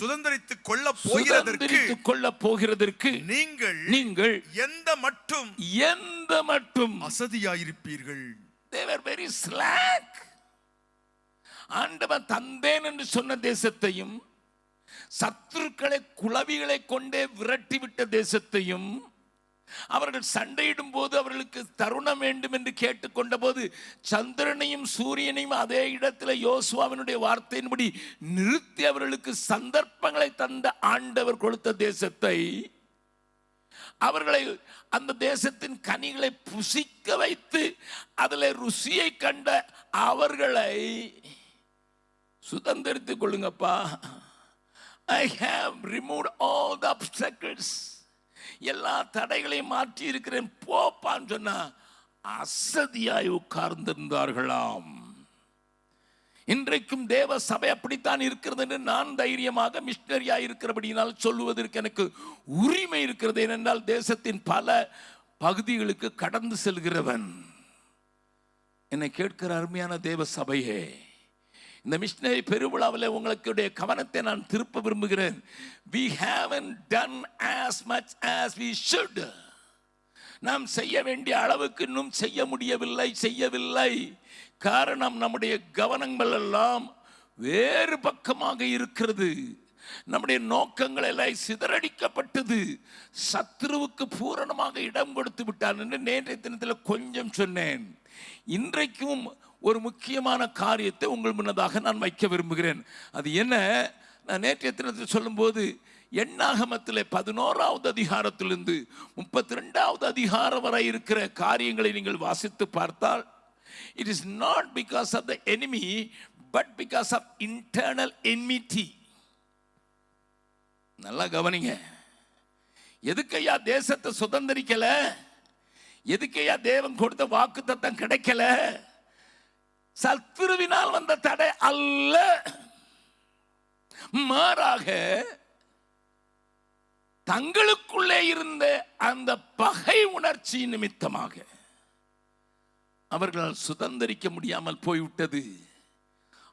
சுதந்தரித்துக் கொள்ளப் போகிறதற்கு நீங்கள் எந்த மட்டும் அசதியாயிருப்பீர்கள். They were very slack. ஆண்டவன் தந்தேன் என்று சொன்ன தேசத்தையும் சத்துருக்களை குளவிகளை கொண்டே விரட்டிவிட்ட தேசத்தையும் அவர்கள் சண்டையிடும் போது அவர்களுக்கு தருணம் வேண்டும் என்று கேட்டுக்கொண்ட போது சந்திரனையும் சூரியனையும் அதே இடத்துல யோசுவாவினுடைய வார்த்தையின்படி நிறுத்தி அவர்களுக்கு சந்தர்ப்பங்களை தந்த ஆண்டவர் கொடுத்த தேசத்தை அவர்களை அந்த தேசத்தின் கனிகளை புசிக்க வைத்து அதில் ருசியை கண்ட அவர்களை சுதந்திரித்துக் கொள்ளுங்கப்பா. I have removed all the obstacles. எல்லா தடைகளையும் மாற்றி இருக்கிறேன் போப்பான்னு சொன்னா அசதியாய் உட்கார்ந்திருந்தார்களாம். இன்றைக்கும் தேவ சபை அப்படித்தான் இருக்கிறது என்று நான் தைரியமாக மிஷனரியா இருக்கிறபடியினால் சொல்லுவதற்கு எனக்கு உரிமை இருக்கிறது. ஏனென்றால் தேசத்தின் பல பகுதிகளுக்கு கடந்து செல்கிறவன். என்னை கேட்கிற அருமையான தேவ சபையே, இந்த மிஷனரி பெருவிழாவில் உங்களுடைய கவனத்தை நான் திருப்ப விரும்புகிறேன். We haven't done as much as we should. நாம் செய்ய வேண்டிய அளவுக்கு இன்னும் செய்யவில்லை. காரணம், நம்முடைய கவனங்கள் எல்லாம் வேறு பக்கமாக இருக்கிறது. நம்முடைய நோக்கங்கள் எல்லாம் சிதறடிக்கப்பட்டது. சத்ருவுக்கு பூரணமாக இடம் கொடுத்து விட்டான் என்று நேற்றைய தினத்தில் கொஞ்சம் சொன்னேன். இன்றைக்கும் ஒரு முக்கியமான காரியத்தை உங்கள் முன்னதாக நான் வைக்க விரும்புகிறேன். அது என்ன? நான் நேற்றைய தினத்தில் சொல்லும்போது எண்ணாகமத்தில் 11வது அதிகாரத்திலிருந்து 32வது அதிகாரம் வரை இருக்கிற காரியங்களை நீங்கள் வாசித்து பார்த்தால், it is not because of the enemy but because of internal enmity. நல்லா கவனிங்க. எதுக்கையா தேசத்தை சுதந்திரிக்கல? எதுக்கையா தேவன் கொடுத்த வாக்குத்தத்தம் கிடைக்கல? சத்துருவினால் வந்த தடை அல்ல, மாறாக தங்களுக்குள்ளே இருந்த அந்த பகை உணர்ச்சி நிமித்தமாக அவர்களால் சுதந்திரிக்க முடியாமல் போய்விட்டது.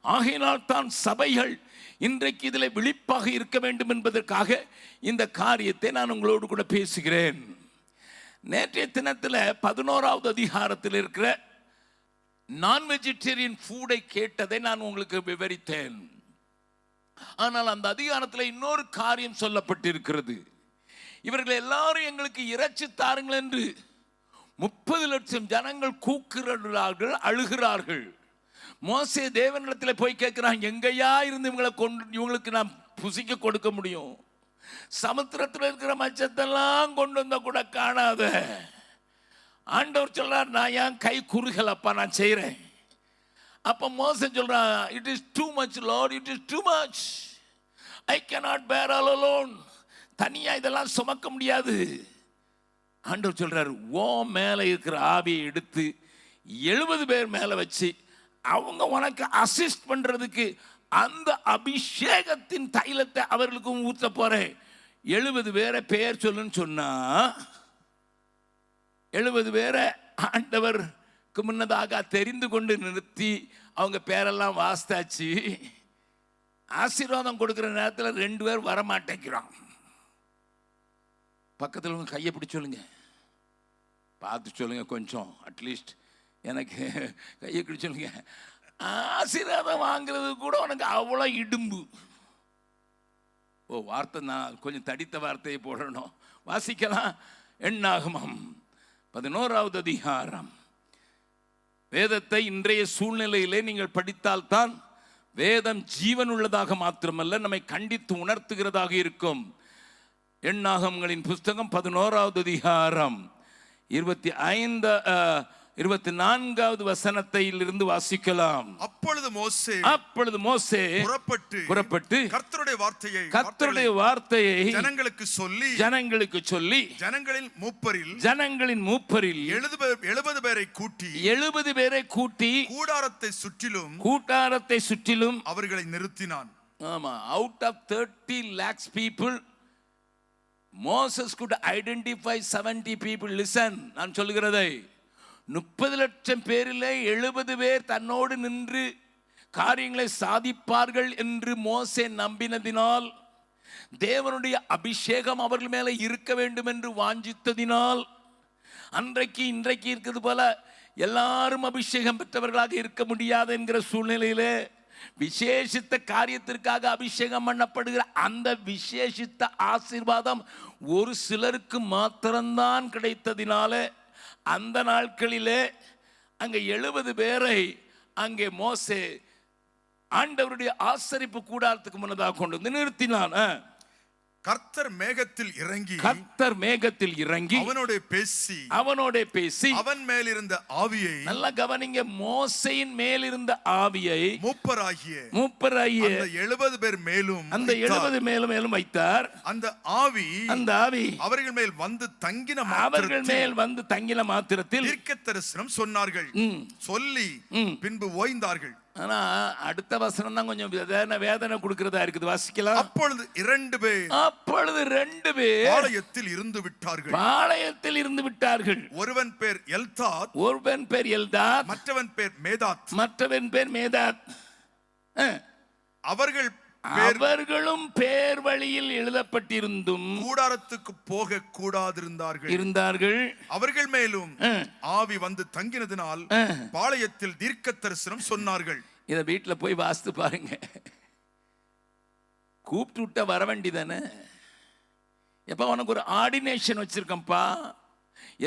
ஆகையினால் தான் சபைகள் இன்றைக்கு இதில் விழிப்பாக இருக்க வேண்டும் என்பதற்காக இந்த காரியத்தை நான் உங்களோடு கூட பேசுகிறேன். நேற்றைய தினத்தில் 11வது அதிகாரத்தில் இருக்கிற நான் வெஜிடேரியன் ஃபுட்டை கேட்டதை நான் உங்களுக்கு விவரித்தேன். ஆனால் அந்த அதிகாரத்தில் இன்னொரு காரியம் சொல்லப்பட்டிருக்கிறது. இவர்கள் எல்லாரும் எங்களுக்கு இறைச்சி தாருங்கள் என்று 30 லட்சம் ஜனங்கள் கூக்குறார்கள், அழுகிறார்கள். மோசே தேவனிடத்தில் போய் கேட்கிறான், எங்கேயா இருந்து இவங்களுக்கு நான் புசிக்க கொடுக்க முடியும்? சமுத்திரத்தில் இருக்கிற மச்சத்தெல்லாம் கொண்டு வந்த கூட காணாத. ஆண்டவர் சொல்றார், நான் ஏன் கை குறுகலப்பா, நான் செய்கிறேன். அப்போ மோசே சொல்றான், it is too much Lord, it is too much, I cannot பேர் ஆல் அலோன். தனியா இதெல்லாம் சுமக்க முடியாது. ஆண்டவர் சொல்றாரு, ஓ மேலே இருக்கிற ஆவியை எடுத்து 70 பேர் மேலே வச்சு அவங்க உனக்கு அசிஸ்ட் பண்றதுக்கு அந்த அபிஷேகத்தின் தைலத்தை அவர்களுக்கும் ஊற்ற போறேன். 70 பேரை பேர் சொல்லுன்னு சொன்னா 70 பேரை ஆண்டவருக்கு முன்னதாக தெரிந்து கொண்டு நிறுத்தி அவங்க பேரெல்லாம் வாஸ்தாச்சு. ஆசீர்வாதம் கொடுக்குற நேரத்தில் 2 பேர் வரமாட்டேங்கிறான். பக்கத்தில் உங்க கையை பிடிச்சி சொல்லுங்க, பார்த்து சொல்லுங்க, கொஞ்சம் அட்லீஸ்ட் எனக்கு கையை பிடிச்சி சொல்லுங்க. ஆசீர்வாதம் வாங்குறது கூட உனக்கு அவ்வளோ இடும்பு. ஓ, வார்த்தை நான் கொஞ்சம் தடித்த வார்த்தையை போடணும். வாசிக்கலாம். எண்ணாகமம் 11வது அதிகாரம். வேதத்தை இன்றைய சூழ்நிலையிலே நீங்கள் படித்தால்தான் வேதம் ஜீவன் உள்ளதாக மாத்திரமல்ல, நம்மை கண்டித்து உணர்த்துகிறதாக இருக்கும். எண்ணாகமங்களின் புஸ்தகம் 11வது அதிகாரம் 24வது வசனத்திலிருந்து வாசிக்கலாம். அப்பொழுது மோசே புறப்பட்டு கர்த்தருடைய வார்த்தையை ஜனங்களுக்கு சொல்லி ஜனங்களின் மூப்பரில் 70 பேரை கூட்டி கூடாரத்தை சுற்றிலும் அவர்களை நிறுத்தினான். ஆமா, out of 30 lakhs people Moses could identify 70 people. Listen, நான் சொல்கிறதை 30 லட்சம் பேரிலே 70 பேர் தன்னோடு நின்று காரியங்களை சாதிப்பார்கள் என்று மோசே நம்பினதினால், தேவனுடைய அபிஷேகம் அவர்கள் மேலே இருக்க வேண்டும் என்று வாஞ்சித்ததினால், இன்றைக்கு இருக்கிறது போல எல்லாரும் அபிஷேகம் பெற்றவர்களாக இருக்க முடியாது என்கிற சூழ்நிலையிலே விசேஷித்த காரியத்திற்காக அபிஷேகம் பண்ணப்படுகிற அந்த விசேஷித்த ஆசீர்வாதம் ஒரு சிலருக்கு மாத்திரம்தான் கிடைத்ததினால அந்த நாட்களிலே அங்கே 70 பேரை அங்கே மோசே ஆண்டவருடைய ஆசரிப்பு கூடாரத்துக்கு முன்னதாக கொண்டு வந்து நிறுத்தினான். கர்த்தர் மேகத்தில் இறங்கி அவனோட பேசி அவன் மேல் இருந்த ஆவியை, நல்லா கவனிங்க, மோசேயின் மேல் இருந்த ஆவியை மூப்பராகிய 70 பேர் மேலும் வைத்தார். அந்த ஆவி அவர்கள் மேல் வந்து தங்கின மாத்திரத்தில் தீர்க்க தரிசனம் சொன்னார்கள். சொல்லி பின்பு ஓய்ந்தார்கள். ஆனா அடுத்த வசனம் தான் கொஞ்சம் வேதனை கொடுக்கிறதா இருக்குது. வாசிக்கலாம். அப்பொழுது 2 பேர் பாளையத்தில் இருந்து விட்டார்கள். ஒருவன் பேர் எல்தாத், மற்றவன் பேர் மேதாத். அவர்களும் பேர் வழியில் எழுதப்பட்டிருந்தும் கூடாரத்துக்கு போக கூடாதிருந்தார்கள். அவர்கள் மேலும் ஆவி வந்து தங்கினதினால் பாளையத்தில் தீர்க்க தரிசனம் சொன்னார்கள். இத வீட்டுல போய் வாசித்து பாருங்க. கூப்பிட்டு விட்ட வர வேண்டிதானே. எப்ப உனக்கு ஒரு ஆர்டினேஷன் வச்சிருக்கப்பா,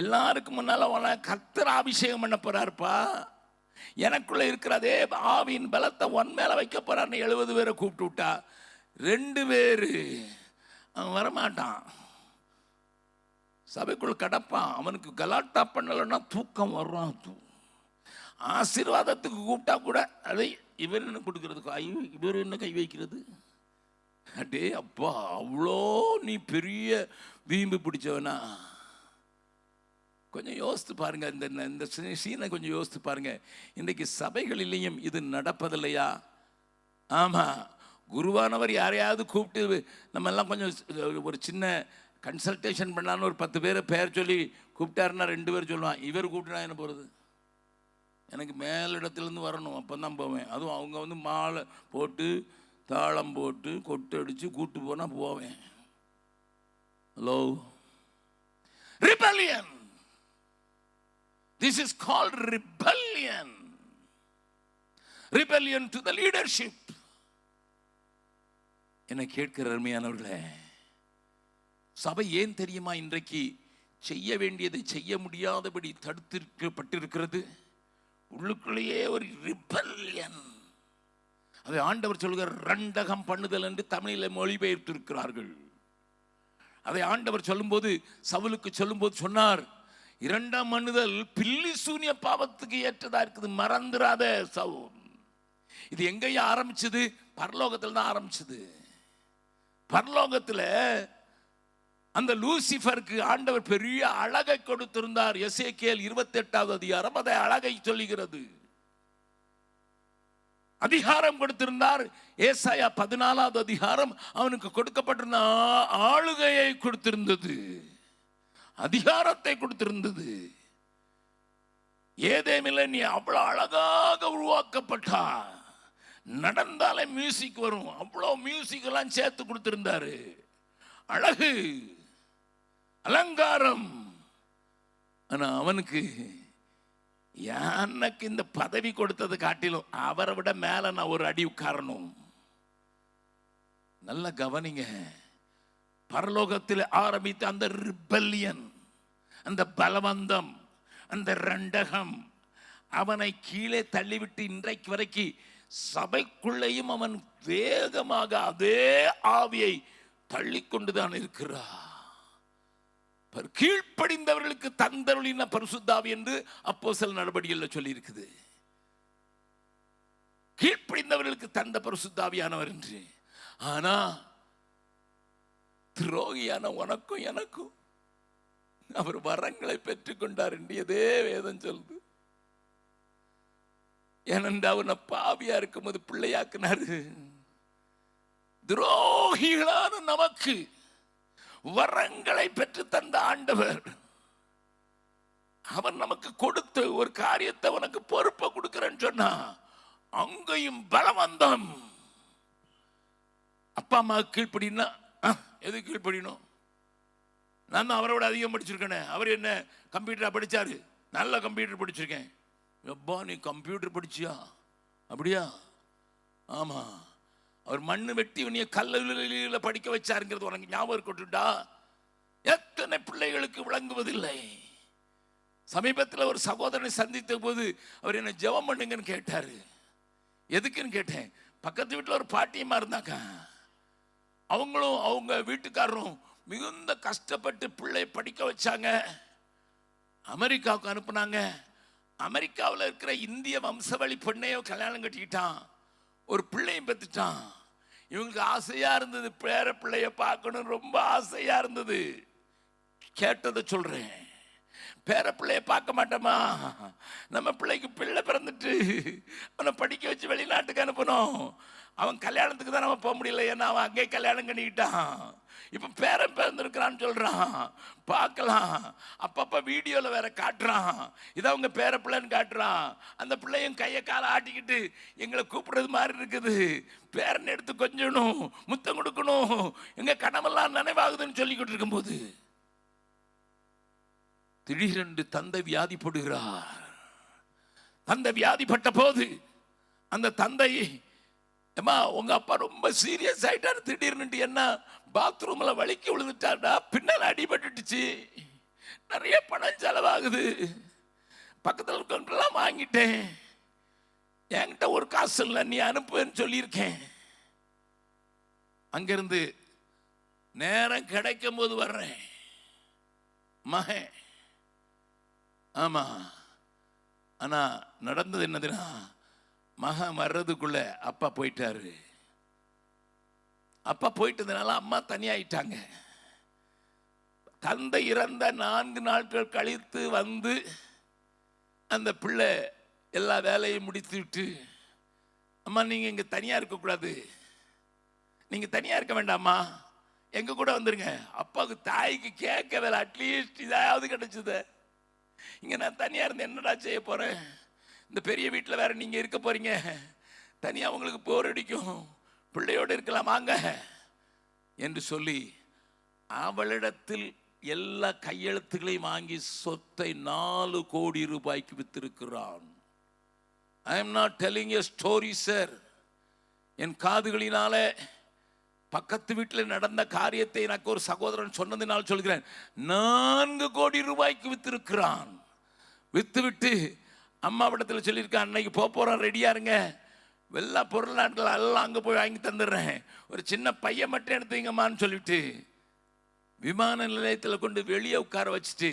எல்லாருக்கும் முன்னால உனக்கு கர்த்தர் அபிஷேகம் பண்ண போறாருப்பா, எனக்குள்ள இருக்கிற அதே ஆவியின் பலத்தை ஒன் மேல வைக்க போறான்னு 70 பேரை கூப்பிட்டு விட்டா 2 பேரு அவன் வரமாட்டான், சபைக்குள்ள கடப்பான். அவனுக்கு கலாட்டா பண்ணலன்னா தூக்கம் வர்றான். ஆசீர்வாதத்துக்கு கூப்பிட்டா கூட அதை இவர் என்ன கொடுக்கறதுக்கு, இவர் என்ன கை வைக்கிறது? அடே அப்பா, அவ்வளோ நீ பெரிய வீம்பு பிடிச்சவனா? கொஞ்சம் யோசித்து பாருங்க. இந்த சீனை கொஞ்சம் யோசித்து பாருங்க. இன்றைக்கு சபைகளிலேயும் இது நடப்பதில்லையா? ஆமா, குருவானவர் யாரையாவது கூப்பிட்டு நம்ம எல்லாம் கொஞ்சம் ஒரு சின்ன கன்சல்டேஷன் பண்ணலான்னு ஒரு 10 பேரை பேர் சொல்லி கூப்பிட்டாருன்னா 2 பேர் சொல்லுவான், இவர் கூப்பிட்டா என்ன போகிறது? எனக்கு மேலிடத்துலேருந்து வரணும், அப்போ தான் போவேன். அதுவும் அவங்க வந்து மாலை போட்டு தாளம் போட்டு கொட்டு அடித்து கூட்டு போனால் போவேன். Hello, rebellion. This is called rebellion. Rebellion to the leadership. என்னை கேட்கிற அருமையானவர்களே, சபை ஏன் தெரியுமா இன்றைக்கு செய்ய வேண்டியதை செய்ய முடியாதபடி தடுத்திருக்கப்பட்டிருக்கிறது? உள்ளுக்குள்ளேயே ஒரு ரிபல்லியன். அதை ஆண்டவர் சொல்கிற ரண்டகம் பண்ணுதல் என்று தமிழில் மொழிபெயர்த்திருக்கிறார்கள். அதை ஆண்டவர் சொல்லும்போது, சவுலுக்கு சொல்லும்போது சொன்னார், இரண்டாம் மண்ணுதல் பில்லி சூனிய பாவத்துக்கு ஏற்றதா இருக்குது, மறந்துடாத சவுல். இது எங்கேயா ஆரம்பிச்சது? பரலோகத்தில் தான் ஆரம்பிச்சது. பரலோகத்தில் அந்த லூசிஃபருக்கு ஆண்டவர் பெரிய அழகை கொடுத்திருந்தார். எசேக்கியேல் 28வது அதிகாரம் அதை அழகை சொல்லுகிறது. அதிகாரம் கொடுத்திருந்தார். ஏசாயா 14வது அதிகாரம் அவனுக்கு கொடுக்கப்பட்டிருந்த ஆளுகையை கொடுத்திருந்தது, அதிகாரத்தை கொடுத்திருந்தது. ஏதேமில்லை நீ அவ்வளவு அழகாக உருவாக்கப்பட்டா, நடந்தாலே மியூசிக் வரும், அவ்வளோ மியூசிக் எல்லாம் சேர்த்து கொடுத்திருந்தாரு. அழகு, அலங்காரம். ஆனா அவனுக்கு எனக்கு இந்த பதவி கொடுத்தது காட்டிலும் அவரை விட மேல நான் ஒரு அடி உட்காரணும். நல்ல கவனிங்க, பரலோகத்தில் ஆரம்பித்த அந்த ரிபல்லியன், அந்த பலவந்தம், அந்த ரண்டகம் அவனை கீழே தள்ளிவிட்டு இன்றைக்கு வரைக்கும் சபைக்குள்ளேயும் அவன் வேகமாக அதே ஆவியை தள்ளிக்கொண்டுதான் இருக்கிறார். கீழ்ப்படிந்தவர்களுக்கு தந்தருளின பரிசுத்தாவி என்று அப்போஸ்தலர் நடபடிகளில் சொல்லி இருக்குது. கீழ்ப்படிந்தவர்களுக்கு தந்த பரிசுத்தாவியானவர் என்று. ஆனா துரோகியான உனக்கும் எனக்கும் அவர் வரங்களை பெற்றுக்கொண்டார் என்று எதே வேதம் சொல்லுது. ஏனென்றா அவனை பாவியா இருக்கும்போது பிள்ளையாக்குனாரு. துரோகிகளான நமக்கு வரங்களை பெற்று தந்த ஆண்டவர், அவன் நமக்கு கொடுத்த ஒரு காரியத்தை உனக்கு பொறுப்பை கொடுக்கிறேன்னு சொன்னா அங்கேயும் பலவந்தம். அப்பா அம்மா கீழ்ப்படினா எது கீழ்ப்படினோம்? நான் தான் அவரை விட அதிகம் படிச்சிருக்கேனே. அவர் என்ன கம்ப்யூட்டரா படிச்சாரு? நல்ல கம்ப்யூட்டர் படிச்சிருக்கேன். எப்பா நீ கம்ப்யூட்டர் படிச்சியா? அப்படியா? ஆமா. அவர் மண்ணு வெட்டி உன்னைய கல்ல படிக்க வச்சாருங்கிறது உனக்கு ஞாபகம் இருக்கட்டும்டா. எத்தனை பிள்ளைகளுக்கு விளங்குவதில்லை. சமீபத்தில் ஒரு சகோதரனை சந்தித்த போது அவர் என்ன ஜெபம் பண்ணுங்கன்னு கேட்டாரு. எதுக்குன்னு கேட்டேன். பக்கத்து வீட்டில் ஒரு பாட்டியமா இருந்தாங்க. அவங்களும் அவங்க வீட்டுக்காரரும் மிகுந்த கஷ்டப்பட்டு பிள்ளை படிக்க வச்சாங்க. அமெரிக்காவுக்கு அனுப்புனாங்க. அமெரிக்காவில் இருக்கிற இந்திய வம்சவழி பெண்ணையோ கல்யாணம் கட்டிக்கிட்டான். ஒரு பிள்ளையும் பெற்றுட்டான். இவங்களுக்கு ஆசையா இருந்தது, பேர பிள்ளைய பார்க்கணும், ரொம்ப ஆசையா இருந்தது. கேட்டதை சொல்றேன். பேர பிள்ளைய பார்க்க மாட்டோமா? நம்ம பிள்ளைக்கு பிள்ளை பிறந்துட்டு அவனை படிக்க வச்சு வெளிநாட்டுக்கு அனுப்பணும். அவன் கல்யாணத்துக்கு தான் நம்ம போக முடியல, ஏன்னா அவன் அங்கே கல்யாணம் பண்ணிக்கிட்டான். இப்ப பேரன் பிறந்திருக்கிறான்னு சொல்றான். பார்க்கலாம், அப்பப்ப வீடியோல வேற காட்டுறான். இதை அவங்க பேர பிள்ளைன்னு காட்டுறான். அந்த பிள்ளையும் கையை காலை ஆட்டிக்கிட்டு எங்களை கூப்பிடுறது மாதிரி இருக்குது. பேரன் எடுத்து கொஞ்சணும், முத்தம் கொடுக்கணும், எங்க கனவெல்லாம் நினைவாகுதுன்னு சொல்லிக்கிட்டு இருக்கும்போது திடீரென்று தந்தை வியாதிப்படுகிறார். தந்தை வியாதிப்பட்ட போது அந்த தந்தை, ஏமா உங்க அப்பா ரொம்ப சீரியஸ் ஆயிட்டாரு திடீர்னு, என்ன பாத்ரூம்ல வலிக்கு விழுந்துட்டாருடா, பின்னால் அடிபட்டுச்சு, நிறைய பணம் செலவாகுது, பக்கத்தில் இருக்கவங்கெல்லாம் வாங்கிட்டேன், என்கிட்ட ஒரு காசு இல்லை, நீ அனுப்புன்னு சொல்லியிருக்கேன். அங்கிருந்து நேரம் கிடைக்கும் போது வர்றேன். மகன், ஆமா. ஆனா நடந்தது என்னதுன்னா, மகன் வர்றதுக்குள்ள அப்பா போயிட்டாரு. அப்பா போயிட்டதுனால அம்மா தனியாயிட்டாங்க. தந்தை இறந்த 4 நாட்கள் கழித்து வந்து அந்த பிள்ளை எல்லா வேலையும் முடித்து விட்டு, அம்மா நீங்க இங்க தனியா இருக்கக்கூடாது, நீங்க தனியா இருக்க வேண்டாமா, எங்க கூட வந்துருங்க. அப்பாவுக்கு தாய்க்கு கேட்க வேலை, அட்லீஸ்ட் இதாவது கிடைச்சது. இங்க நான் தனியா இருந்து என்னடா செய்ய போறேன்? இந்த பெரிய வீட்டில் வேற நீங்க இருக்க போறீங்க, தனியாக உங்களுக்கு போர் அடிக்கும், பிள்ளையோடு இருக்கலாம் வாங்க என்று சொல்லி அவளிடத்தில் எல்லா கையெழுத்துக்களையும் வாங்கி சொத்தை 4 கோடி ரூபாய்க்கு வித்திருக்கிறான். I am not telling a story sir. என் காதுகளினாலே பக்கத்து வீட்டில் நடந்த காரியத்தை எனக்கு ஒரு சகோதரன் சொன்னதினால் சொல்கிறேன். 4 கோடி ரூபாய்க்கு வித்திருக்கிறான். வித்துவிட்டு அம்மாவிடத்தில் சொல்லியிருக்கான், அன்னைக்கு போகிறோம், ரெடியா இருங்க, எல்லா பொருளாட்கள் எல்லாம் அங்கே போய் வாங்கி தந்துடுறேன், ஒரு சின்ன பையன் மட்டும் எடுத்தீங்கம்மான்னு சொல்லிட்டு விமான நிலையத்தில் கொண்டு வெளியே உட்கார வச்சுட்டு,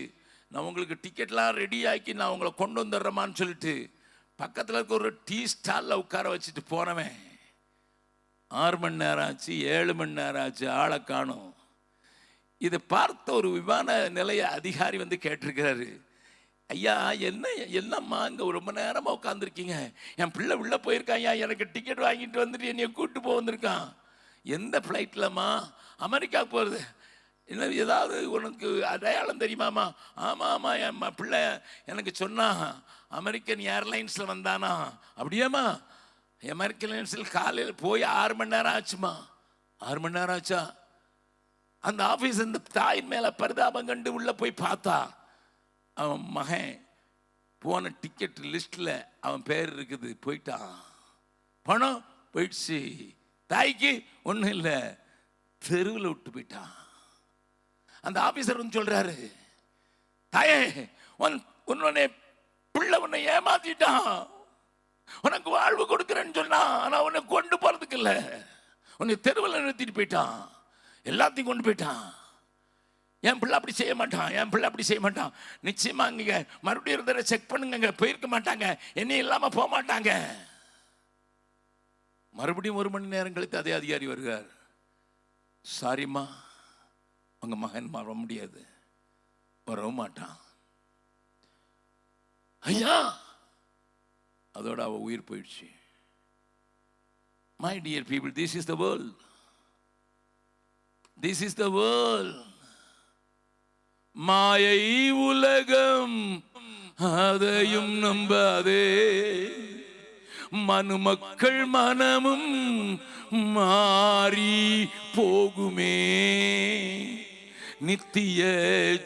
நான் உங்களுக்கு டிக்கெட்லாம் ரெடி ஆக்கி நான் உங்களை கொண்டு வந்துடுறேம்மான்னு சொல்லிட்டு பக்கத்தில் இருக்க ஒரு டீ ஸ்டாலில் உட்கார வச்சுட்டு போனவன் 6 மணி நேரம் ஆச்சு, 7 மணி நேரம் ஆச்சு, ஆளை காணும். இதை பார்த்த ஒரு விமான நிலைய அதிகாரி வந்து கேட்டிருக்கிறாரு, ஐயா என்னம்மா இங்கே ரொம்ப நேரமாக உட்காந்துருக்கீங்க, என் பிள்ளை உள்ளே போயிருக்கான், எனக்கு டிக்கெட் வாங்கிட்டு வந்துட்டு என்னைய கூப்பிட்டு போக வந்திருக்கான். எந்த ஃப்ளைட்லம்மா? அமெரிக்காவுக்கு போகிறது. இல்லை ஏதாவது உனக்கு அடையாளம் தெரியுமாம்மா? ஆமாம் என் பிள்ளை எனக்கு சொன்னா, அமெரிக்கன் ஏர்லைன்ஸில் வந்தானா. அப்படியாம்மா? அமெரிக்கன் ஏர்லைன்ஸில் காலையில் போய் 6 மணி நேரம் ஆச்சுமா. 6 மணி நேரம் ஆச்சா? அந்த ஆஃபீஸ் அந்த தாயின் மேலே பரிதாபம் கண்டு உள்ளே போய் பார்த்தா அவன் மகன் போன டிக்கெட் லிஸ்ட்டில் அவன் பேர் இருக்குது, போயிட்டான். பணம் போயிடுச்சு. தாய்க்கு ஒன்றும் இல்லை, தெருவில் விட்டு போயிட்டான். அந்த ஆபீசர் வந்து சொல்றாரு, தாயே உன்னை பிள்ளை உன்னை ஏமாத்திட்டான், உனக்கு வாழ்வு கொடுக்குறேன்னு சொன்னான், ஆனால் உன்னை கொண்டு போறதுக்கு இல்லை, உன்னை தெருவில் நிறுத்திட்டு போயிட்டான், எல்லாத்தையும் கொண்டு போயிட்டான். என் பிள்ளை அப்படி செய்ய மாட்டான், என் பிள்ளை அப்படி செய்ய மாட்டான். நிச்சயமா இங்க மறுபடியும் ஒரு தடவை செக் பண்ணுங்க, போயிருக்க மாட்டாங்க, என்ன இல்லாம போக மாட்டாங்க. மறுபடியும் 1 மணி நேரம் கழித்து அதே அதிகாரி வருகிறார். சாரிம்மா, உங்க மகன் வர முடியாது, வரவும் மாட்டான். ஐயா, அதோட அவ உயிர் போயிடுச்சு. My dear people, this is the world. This is the world. மாயை உலகம், அதையும் நம்பாதே, மனுமக்கள் மனமும் மாறி போகுமே, நித்திய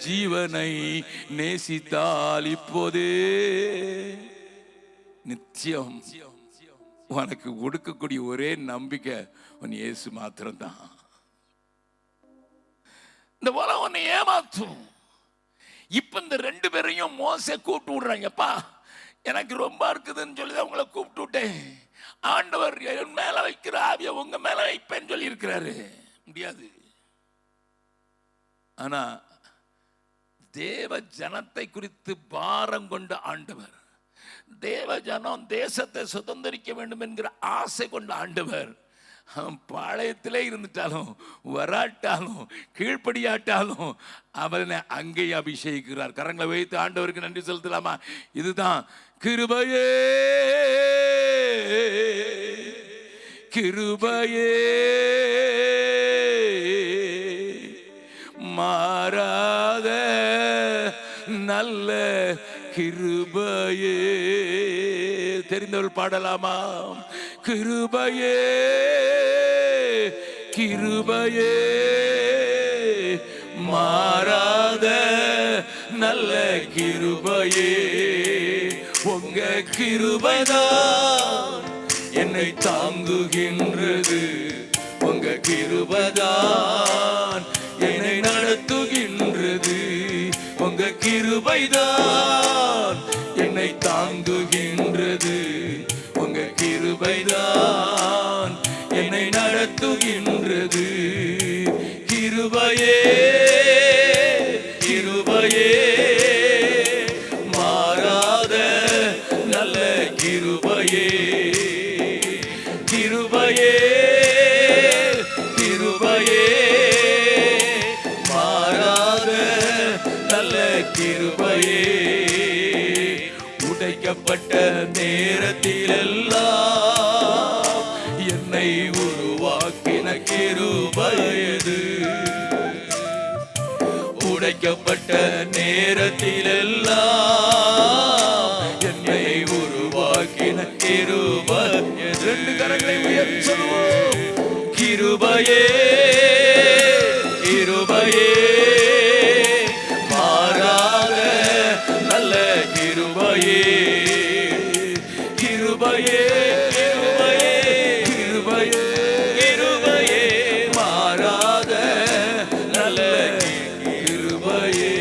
ஜீவனை நேசித்தால் இப்போதே நித்தியம் உனக்கு கொடுக்கக்கூடிய ஒரே நம்பிக்கை உன் இயேசு மாத்திரம்தான். இந்த உலகம் உன்னை ஏமாத்தும். இப்ப இந்த 2 பேரையும் மோசே கூப்பிட்டு விடுறாங்கப்பா, எனக்கு ரொம்ப இருக்குதுன்னு சொல்லி அவங்கள கூப்பிட்டு விட்டேன். ஆண்டவர் என் மேல வைக்கிற ஆவியை உங்க மேல வைப்பேன்னு சொல்லி இருக்கிறாரு. முடியாது. ஆனா தேவ ஜனத்தை குறித்து பாரம் கொண்ட ஆண்டவர், தேவ ஜனம் தேசத்தை சுதந்திரிக்க வேண்டும் என்கிற ஆசை கொண்ட ஆண்டவர், அவன் பாளையத்திலே இருந்துட்டாலும் வராட்டாலும் கீழ்ப்படியாட்டாலும் அவனை அங்கே அபிஷேகிக்கிறார். கரங்களை வைத்து ஆண்டவருக்கு நன்றி செலுத்தலாமா? இதுதான் கிருபையே, கிருபையே, மாறாத நல்ல கிருபையே. தெரிந்தவர்கள் பாடலாமா? கிருபையே, கிருபையே, மாறாத நல்ல கிருபையே, உங்க கிருபைதான் என்னை தாங்குகின்றது, உங்க கிருபைதான் என்னை நடத்துகின்றது, உங்க கிருபைதான் என்னை தாங்குகின்றது, உங்க கிருபைதான் என்னை நடத்துகின்றது. கிருபையே, கிருபையே, மாறாத நல்ல கிருபையே, கிருபையே, கிருபையே, மாறாத நல்ல கிருபையே. உடைக்கப்பட்ட நேரத்திலெல்லாம் என்னை உருவாக்கின கிருபையது. உடைக்கப்பட்ட நேரத்திலெல்லாம் என்னை உருவாக்கின உருவாக்கின கிருபை. ரெண்டு கரங்களை உயர்த்தி சொல்லுவோம். கிருபையே கிருபையே மாறாத நல்ல கிருபையே. கிருபையே கிருபையே கிருபையே கிருபையே மாறாத நல்ல கிருபையே.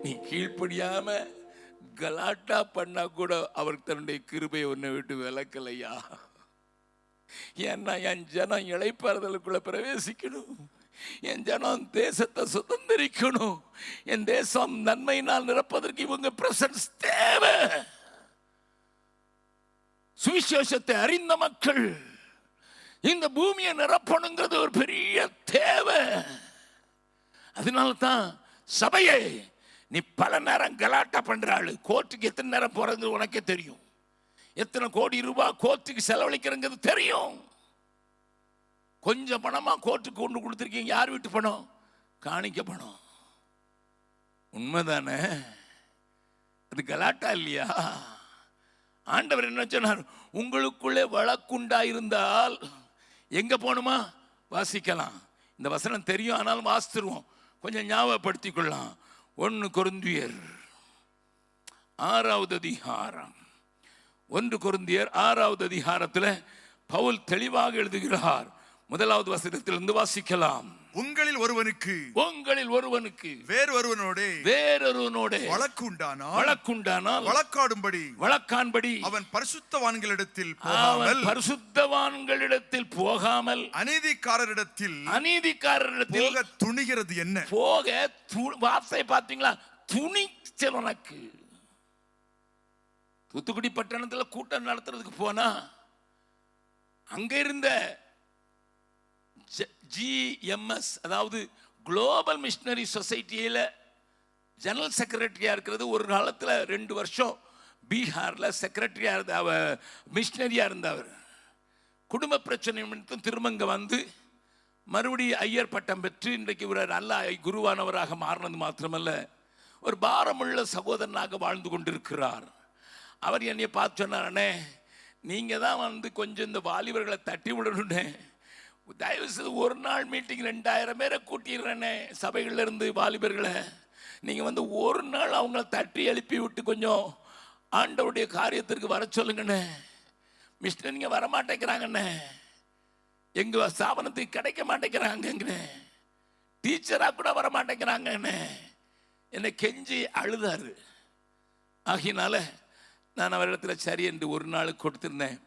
நீ கீழ்ப்படியாம கலாட்டா பண்ணா கூட அவர் தன்னுடைய கிருபை உன்னை விட்டு விலக்கலையா. ஏன்னா என் ஜனம் இளைப்பாறுதலுக்குள்ள பிரவேசிக்கணும், என் ஜனம் தேசத்தை சுதந்திரிக்கணும், என் தேசம் நன்மையினால் நிரப்பதற்கு இவங்க பிரசன்ஸ் தேவை. சுவிசேஷத்தை அறிந்த மக்கள் இந்த பூமியை நிரப்பணுங்கிறது ஒரு பெரிய தேவை. அதனால தான் சபையை நீ பல நேரம் கலாட்டா பண்றாள். கோர்ட்டுக்கு எத்தனை நேரம் போறது உனக்கே தெரியும். எத்தனை கோடி ரூபாய் கோர்ட்டுக்கு செலவழிக்கிறங்கிறது தெரியும். கொஞ்சம் பணமா கோர்ட்டுக்கு கொண்டு கொடுத்துருக்கீங்க. யார் வீட்டு பணம்? காணிக்க பணம். உண்மைதானே? அது கலாட்டா இல்லையா? ஆண்டவர் என்ன சொன்னார்? உங்களுக்குள்ளே வழக்குண்டாயிருந்தால் எங்க போகணுமா? வாசிக்கலாம். இந்த வசனம் தெரியும், ஆனாலும் வாசித்துருவோம், கொஞ்சம் ஞாபகப்படுத்திக் கொள்ளலாம். 1 கொரிந்தியர் 6வது அதிகாரம். 1 கொரிந்தியர் 6வது அதிகாரத்தில் பவுல் தெளிவாக எழுதுகிறார். 1வது வசனத்திலிருந்து வாசிக்கலாம். உங்களில் ஒருவனுக்கு வேறொருவனோட வழக்குண்டானால் வழக்காடும்படி அவன் பரிசுத்தவான்களிடத்தில் போகாமல் அநீதிக்காரரிடத்தில் போக துணிகிறது என்ன? வார்த்தை பார்த்தீங்களா? துணிச்சல் உனக்கு. தூத்துக்குடி பட்டணத்தில் கூட்டம் நடத்துறதுக்கு போனா அங்க இருந்த GMS, அதாவது குளோபல் மிஷனரி சொசைட்டியில ஜெனரல் செக்ரட்டரியா இருக்கிறது. ஒரு காலத்தில் 2 வருஷம் பீகார்ல செக்ரட்டரியா இருந்த மிஷனரியா இருந்தவர். குடும்ப பிரச்சனை நிமித்தம் திரும்ப வந்து மறுபடியும் ஐயர் பட்டம் பெற்று இன்றைக்கு ஒரு நல்ல குருவானவராக மாறினது மாத்திரமல்ல, ஒரு பாரமுள்ள சகோதரனாக வாழ்ந்து கொண்டிருக்கிறார். அவர் என்னை பார்த்து சொன்னார், அண்ணே நீங்கள் தான் வந்து கொஞ்சம் இந்த வாலிபர்களை தட்டி விடணுன்னே, தயவு செய்து ஒரு நாள் மீட்டிங் 2000 பேரை கூட்டிடுறேன்னே சபைகளில் இருந்து வாலிபர்களை. நீங்கள் வந்து ஒரு நாள் அவங்கள தட்டி எழுப்பி விட்டு கொஞ்சம் ஆண்டவருடைய காரியத்திற்கு வர சொல்லுங்கண்ணே. மிஸ்டர் வரமாட்டேங்கிறாங்கண்ணே, எங்கள் ஸ்தாபனத்துக்கு கிடைக்க மாட்டேங்கிறாங்கண்ணே, டீச்சராக கூட வரமாட்டேங்கிறாங்கண்ணே. என்னை கெஞ்சி அழுதாரு. ஆகினால நான் அவரிடத்தில் சரி என்று ஒரு நாள் கொடுத்துருந்தேன்.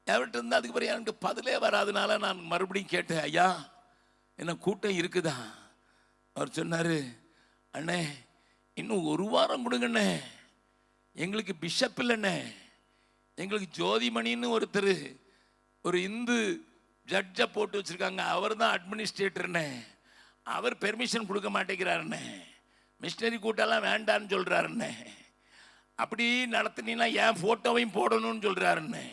அவர்கிட்ட இருந்து அதுக்கு பிறகு எனக்கு பதிலே வராதனால நான் மறுபடியும் கேட்டேன், ஐயா என்ன கூட்டம் இருக்குதா? அவர் சொன்னார், அண்ணே இன்னும் 1 வாரம் கொடுங்கண்ணே, எங்களுக்கு பிஷப் இல்லைண்ணே, எங்களுக்கு ஜோதிமணின்னு ஒருத்தர் ஒரு இந்து ஜட்ஜை போட்டு வச்சுருக்காங்க, அவர் தான் அட்மினிஸ்ட்ரேட்டர்ண்ணே, அவர் பெர்மிஷன் கொடுக்க மாட்டேங்கிறாருண்ணே, மிஷினரி கூட்டம்லாம் வேண்டான்னு சொல்கிறாருண்ணே, அப்படி நடத்தினீங்கன்னா என் ஃபோட்டோவையும் போடணும்னு சொல்கிறாருண்ணே.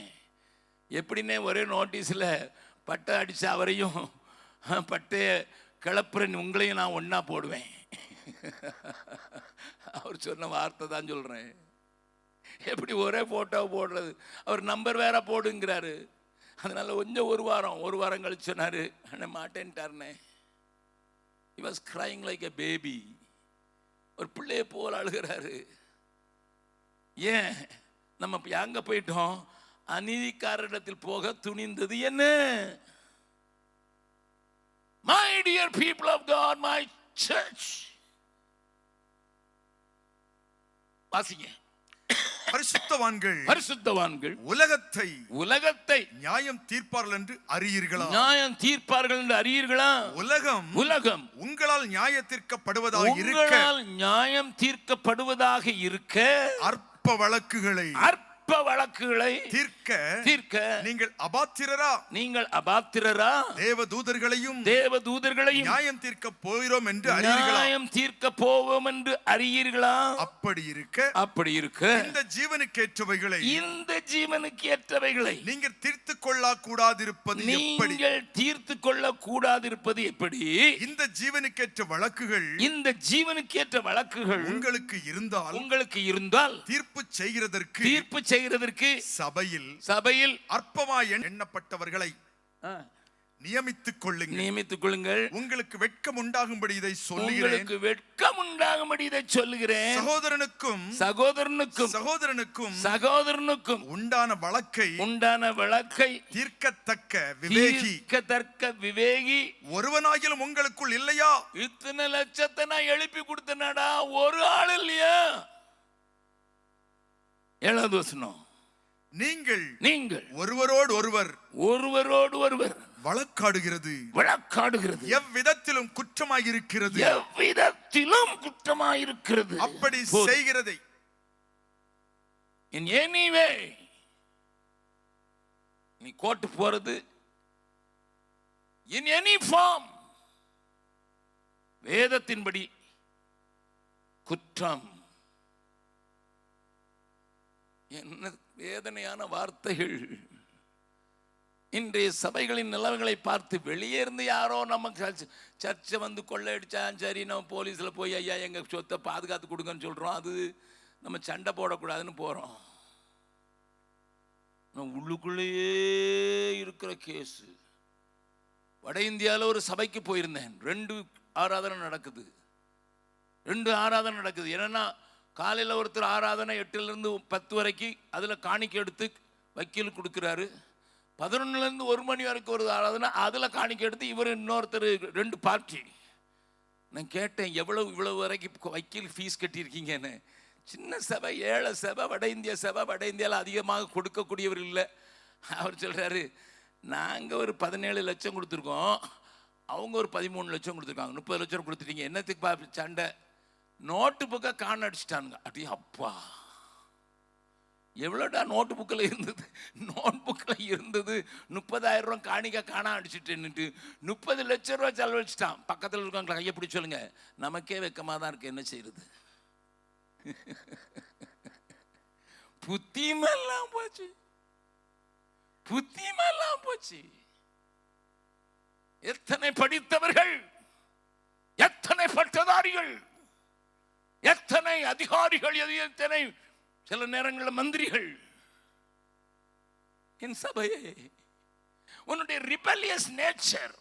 எப்படின்னே ஒரே நோட்டீஸில் பட்டை அடித்த அவரையும் பட்டை கிளப்புறேன் உங்களையும் நான் ஒன்றா போடுவேன். அவர் சொன்ன வார்த்தை தான் சொல்கிறேன். எப்படி ஒரே ஃபோட்டோவை போடுறது? அவர் நம்பர் வேற போடுங்கிறாரு. அதனால் கொஞ்சம் ஒரு வாரம் கழிச்சு சொன்னார், அண்ணே மாட்டேன்ட்டாருண்ணே. He was crying like a baby. ஒரு பிள்ளையை போல் அழுகிறாரு. ஏன் நம்ம எங்க போயிட்டோம்? அநீதிக்காரரிடத்தில் போக துணிந்தது என்ன? My dear people of God, my church, வாசிங்க. பரிசுத்தவான்கள் உலகத்தை நியாயம் தீர்ப்பார்கள் என்று அறியீர்களா? உலகம் உங்களால் நியாயம் தீர்க்கப்படுவதாக இருக்க அற்ப அற்ப வழக்குகளை தீர்க்க நீங்கள் அபாத்திரரா தேவதூதர்களையும் நியாயம் தீர்க்க போகிறோம் என்று அறியீர்களா? நியாயம் தீர்க்க போவோம் என்று அறியீர்களா? அப்படி இருக்க இந்த ஜீவனுக்கேற்றவைகளை நீங்கள் தீர்த்து கொள்ள கூடாதிருப்பது எப்படி? இந்த ஜீவனுக்கேற்ற வழக்குகள் உங்களுக்கு இருந்தால் தீர்ப்பு செய்கிறதற்கு சபையில் அற்பமாய் எண்ணப்பட்டவர்களை நியமித்துக் கொள்ளுங்கள். உங்களுக்கு வெட்கம் உண்டாகும்படி இதை சொல்லுகிறேன். சகோதரனுக்கும் உண்டான வழக்கை தீர்க்கத்தக்க விவேகி ஒருவனாகிலும் உங்களுக்குள் இல்லையா? இத்தனை லட்சத்தை நான் எழுப்பி கொடுத்தனடா, ஒரு ஆள் இல்லையா? 7வது வசனம், நீங்கள் ஒருவரோடு ஒருவர் வழக்காடுகிறது எவ்விதத்திலும் குற்றமாயிருக்கிறது. அப்படி செய்கிறதை in any way நீ கோர்ட் போறது in any form வேதத்தின்படி குற்றம். என்ன வேதனையான வார்த்தைகள்! இன்றைய சபைகளின் நிலவுகளை பார்த்து வெளியே இருந்து யாரோ நம்ம சர்ச்சை வந்து கொள்ளையடிச்சான், சரி நம்ம போலீஸில் போய் ஐயா எங்கள் சொத்தை பாதுகாத்து கொடுங்கன்னு சொல்கிறோம். அது நம்ம சண்டை போடக்கூடாதுன்னு போகிறோம். உள்ளுக்குள்ளேயே இருக்கிற கேஸு. வட இந்தியாவில் ஒரு சபைக்கு போயிருந்தேன். 2 ஆராதனை நடக்குது. என்னன்னா காலையில் ஒருத்தர் ஆராதனை 8லிருந்து 10 வரைக்கும் அதில் காணிக்கை எடுத்து வக்கீல் கொடுக்குறாரு. 11லேருந்து 1 மணி வரைக்கும் ஒரு ஆராதனை, அதில் காணிக்கை எடுத்து இவர் இன்னொருத்தர் 2 பார்ட்டி. நான் கேட்டேன், இவ்வளவு வரைக்கும் வக்கீல் ஃபீஸ் கட்டியிருக்கீங்கன்னு. சின்ன சபை, 7 சபை, வட இந்தியாவில் அதிகமாக கொடுக்கக்கூடியவர் இல்லை. அவர் சொல்கிறாரு, நாங்கள் ஒரு 17 லட்சம் கொடுத்துருக்கோம், அவங்க ஒரு 13 லட்சம் கொடுத்துருக்காங்க, 30 லட்சம் கொடுத்துட்டீங்க, என்னத்துக்கு சண்டை? நோட்டு புக்கை காண அடிச்சிட்டானுங்க. அப்படி அப்பா, எவ்வளோடா நோட்டு புக்கில் இருந்தது? 30,000 காணிக்க காண அடிச்சுட்டேன்னுட்டு 30 லட்சம் ரூபா செலவழிச்சிட்டான். பக்கத்தில் இருக்கவங்களை கையை பிடிச்சி சொல்லுங்க, நமக்கே வெக்கமாக தான் இருக்கு, என்ன செய்யுது? புத்திமெல்லாம் போச்சு. எத்தனை படித்தவர்கள், எத்தனை பட்டதாரிகள், எத்தனை அதிகாரிகள், எத்தனை சில நேரங்களில் மந்திரிகள் என் சபையே. உன்னுடைய rebellious nature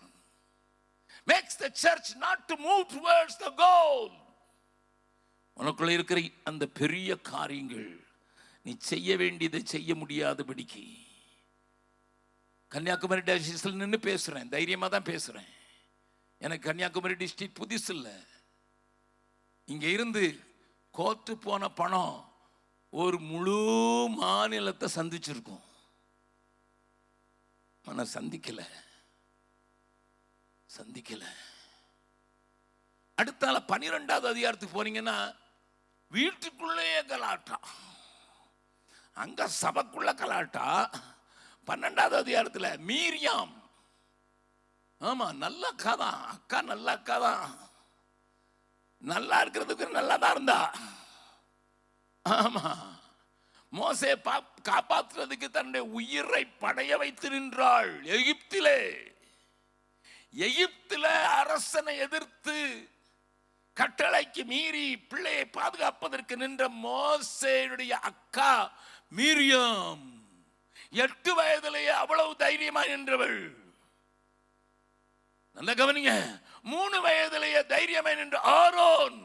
makes the church not to move towards the goal. உனக்குள்ள இருக்கிற அந்த பெரிய காரியங்கள் நீ செய்ய வேண்டியதை செய்ய முடியாதபடிக்கு. கன்னியாகுமரி டிஸ்ட்ரிக்ட்ல நின்று பேசுறேன், தைரியமா தான் பேசுறேன். எனக்கு கன்னியாகுமரி டிஸ்ட்ரிக்ட் புதுசு இல்லை. இங்க இருந்து கோர்ட்டு போன பணம் ஒரு முழு மாநிலத்தை சந்திச்சிருக்கும். ஆனா சந்திக்கல. அடுத்தால 12வது அதிகாரத்துக்கு போனீங்கன்னா வீட்டுக்குள்ளேயே கலாட்டா, அங்க சபைக்குள்ள கலாட்டா. 12வது அதிகாரத்தில் மீரியாம், ஆமா நல்ல அக்கா தான், நல்ல அக்கா தான், நல்லா இருக்கிறதுக்கு நல்லா தான் இருந்தா. ஆமா, மோசே காப்பாற்றுறதுக்கு தன்னுடைய உயிரை படைய வைத்து நின்றாள். எகிப்தில அரசனை எதிர்த்து கட்டளைக்கு மீறி பிள்ளையை பாதுகாப்பதற்கு நின்ற மோசேயுடைய அக்கா மீரியாம் 8 வயதிலேயே அவ்வளவு தைரியமா நின்றவள். நல்ல கவனிங்க, 3 வயதிலேயே தைரியமா நின்ற ஆரோன்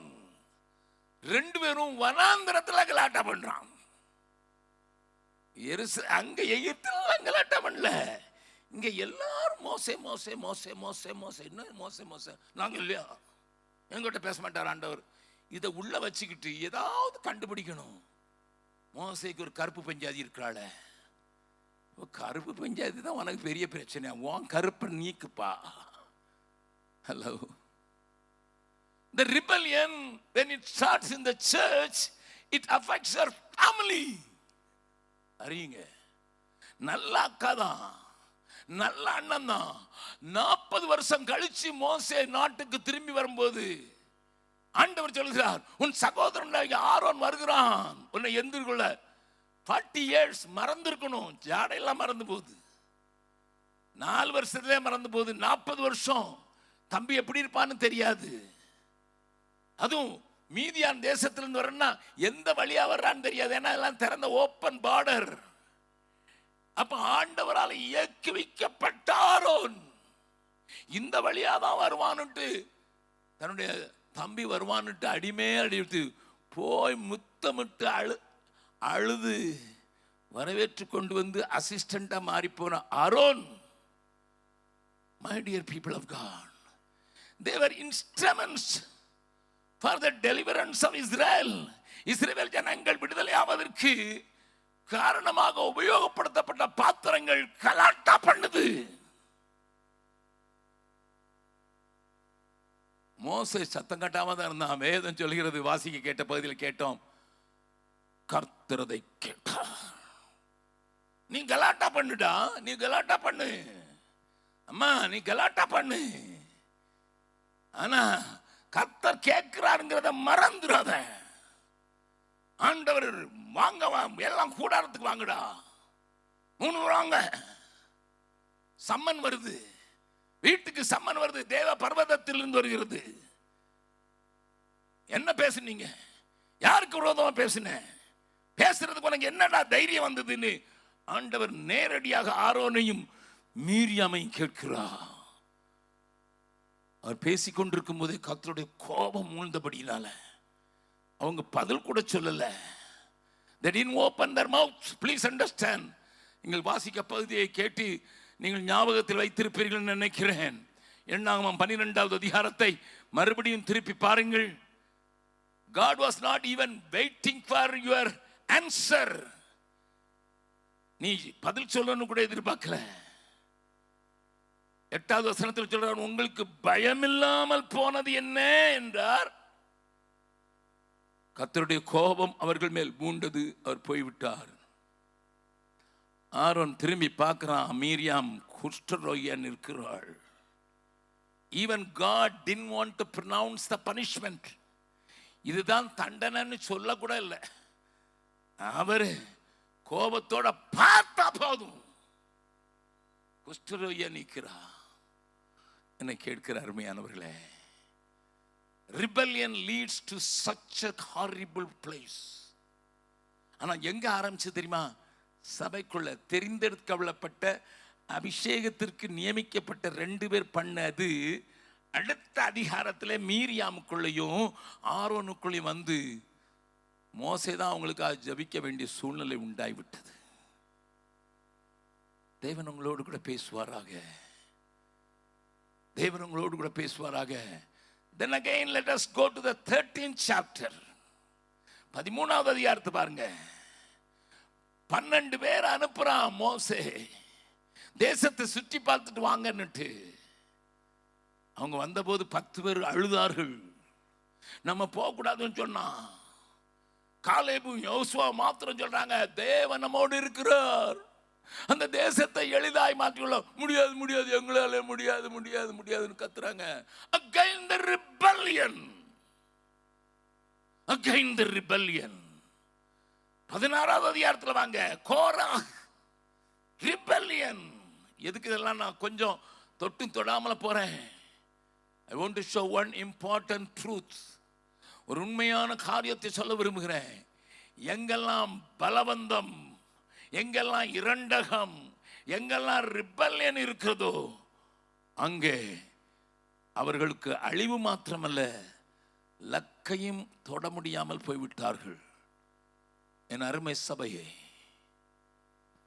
2 பேரும் வனாந்திரத்துல கலாட்டா பண்றான். அங்க எகிப்துல கலாட்டா பண்ணல, இங்க எல்லாரும் மோசே என்ன மோசே நாங்க இல்லையா, எங்கிட்ட பேச மாட்டார் ஆண்டவர். இதை உள்ள வச்சுக்கிட்டு ஏதாவது கண்டுபிடிக்கணும். மோசைக்கு ஒரு கருப்பு பஞ்சாதி இருக்கிறாள, கருப்பு பஞ்சாதி தான் உனக்கு பெரிய பிரச்சனை, உன் கருப்பை நீக்குப்பா. Hello, the rebellion when it starts in the church, it affects our family. அறியுங்க. நல்ல அக்கா தான், நல்ல அண்ணன் தான். 40 வருஷம் கழிச்சு மோசே நாட்டுக்கு திரும்பி வரும்போது ஆண்டவர் சொல்கிறார், உன் சகோதரன் ஆரோன் வருகிறான் உன்னை எந்திர்கொள்ள. 40 years மறந்துருக்கணும், ஜாடையெல்லாம் மறந்து போகுது. 4 வருஷத்துலேயே மறந்து போகுது. 40 வருஷம் தம்பி எப்படி இருப்பான்னு தெரியாது. அதுவும் மீதியான் தேசத்திலிருந்து வரணும்னா எந்த வழியா வர்றான்னு தெரியாது. ஏன்னா எல்லாம் திறந்த ஓப்பன் பார்டர். அப்ப ஆண்டவரால் இயக்கி வைக்கப்பட்ட ஆரோன் இந்த வழியா தான் வருவான்னுட்டு, தன்னுடைய தம்பி வருவான்னுட்டு அடிமே அடித்து போய் முத்தமிட்டு அழுது வரவேற்று கொண்டு வந்து அசிஸ்டண்டா மாறி போன Aaron. My dear people of God, they were instruments for the deliverance of Israel. இஸ்ரவேல் ஜனங்கள் விடுதலை ஆவதற்கு காரணமாக உபயோகப்படுத்தப்பட்ட பாத்திரங்கள் கலாட்டா பண்ணுது. மோசே சத்தம் கட்டாம தான் இருந்தான். வேதம் சொல்கிறது, வாசிக்க கேட்ட பகுதியில் கேட்டோம், கர்த்தரதை கேட்டார். நீ கலாட்டா பண்ணுடா, நீ கலாட்டா பண்ணு அம்மா, நீ கலாட்டா பண்ணு. ஆனா கர்த்தர் கேட்கிறாருங்கிறத மறந்துடாத. ஆண்டவர் வாங்க எல்லாம் கூடாரத்துக்கு வாங்கடா, 3 வாங்க. சம்மன் வருது, வீட்டுக்கு சம்மன் வருது, தேவ பர்வதத்திலிருந்து வருகிறது. என்ன பேசுனீங்க? யாருக்கு விரோதமா பேசுன? பேசுறதுக்கு உனக்கு என்னடா தைரியம் வந்ததுன்னு ஆண்டவர் நேரடியாக ஆரோனையும் மீரியாமையும் கேட்கிறார். அவர் பேசிக்கொண்டிருக்கும் போதே கர்த்தருடைய கோபம் மூழ்ந்தபடியினால அவங்க பதில் கூட சொல்லல. They didn't open their mouths. Please understand. நீங்கள் வாசிக்க பகுதியை கேட்டு நீங்கள் ஞாபகத்தில் வைத்திருப்பீர்கள் நினைக்கிறேன். என்னாகமம் 12வது அதிகாரத்தை மறுபடியும் திருப்பி பாருங்கள். God was not even waiting for your answer. நீ பதில் சொல்லணும் கூட எதிர்பார்க்கல. 8வது வசனத்தில் சொல்றார், உங்களுக்கு பயமில்லாமல் போனது என்ன என்றார். கர்த்தருடைய கோபம் அவர்கள் மேல் மூண்டது, அவர் போய்விட்டார். ஆரோன் திரும்பி பார்க்கிறான், மீரியாம் குஷ்டரோகியா நிற்கிறாள். Even God didn't want to pronounce the punishment. இதுதான் தண்டனைன்னு சொல்ல கூட இல்லை. அவர் கோபத்தோட பார்த்தா போதும், குஷ்டரோகியா நிற்கிறா. என்னை கேட்கிற அருமையானவர்களே, rebellion leads to such a horrible place. ஆனா எங்க ஆரம்பிச்சு தெரியுமா? சபைக்குள்ள தெரிந்தெடுக்கப்பட்ட அபிஷேகத்திற்கு நியமிக்கப்பட்ட 2 பேர் பண்ணது அடுத்த அதிகாரத்தில் மீரியாமுக்குள்ளையும் ஆரோனுக்குள்ளையும் வந்து மோசே தான் அவங்களுக்கு ஜபிக்க வேண்டிய சூழ்நிலை உண்டாகிவிட்டது. தேவன் உங்களோடு கூட பேசுவாராக. தேவன் உங்களோடு கூட பேசுவாராக. Then again let us go to the 13th chapter. 13வது அதிகாரத்தை பாருங்க. 12 பேர் அனுப்புறான் மோசே, தேசத்தை சுற்றி பார்த்துட்டு வாங்கன்னுட்டு. அவங்க வந்தபோது 10 பேர் அழுதார்கள். நம்ம போகக்கூடாதுன்னு சொன்னா, காலேபும் யோசுவா மாத்திரம் சொல்றாங்க, தேவன் நம்மோடு இருக்கிறார், அந்த தேசத்தை எளிதாய் மாற்றிக்கொள்ள முடியாது, முடியாது, எங்களால முடியாது, முடியாது, முடியாதுன்னு கத்துறாங்க. Again the rebellion. Again the rebellion. 16வது அதிகாரத்தில் வாங்க. கோரா rebellion. எதுக்கு இதெல்லாம் நான் கொஞ்சம் தொட்டு தொடாமல போறேன். I want to show one important truth. ஒரு உண்மையான காரியத்தை சொல்ல விரும்புகிறேன். எங்கெல்லாம் பலவந்தம், எங்கெல்லாம் இரண்டகம், எங்கெல்லாம் ரிபல்லியன் இருக்கிறதோ அங்கே அவர்களுக்கு அழிவு மாத்திரமல்ல, லக்கையும் தொட முடியாமல் போய்விட்டார்கள். என் அருமை சபையே,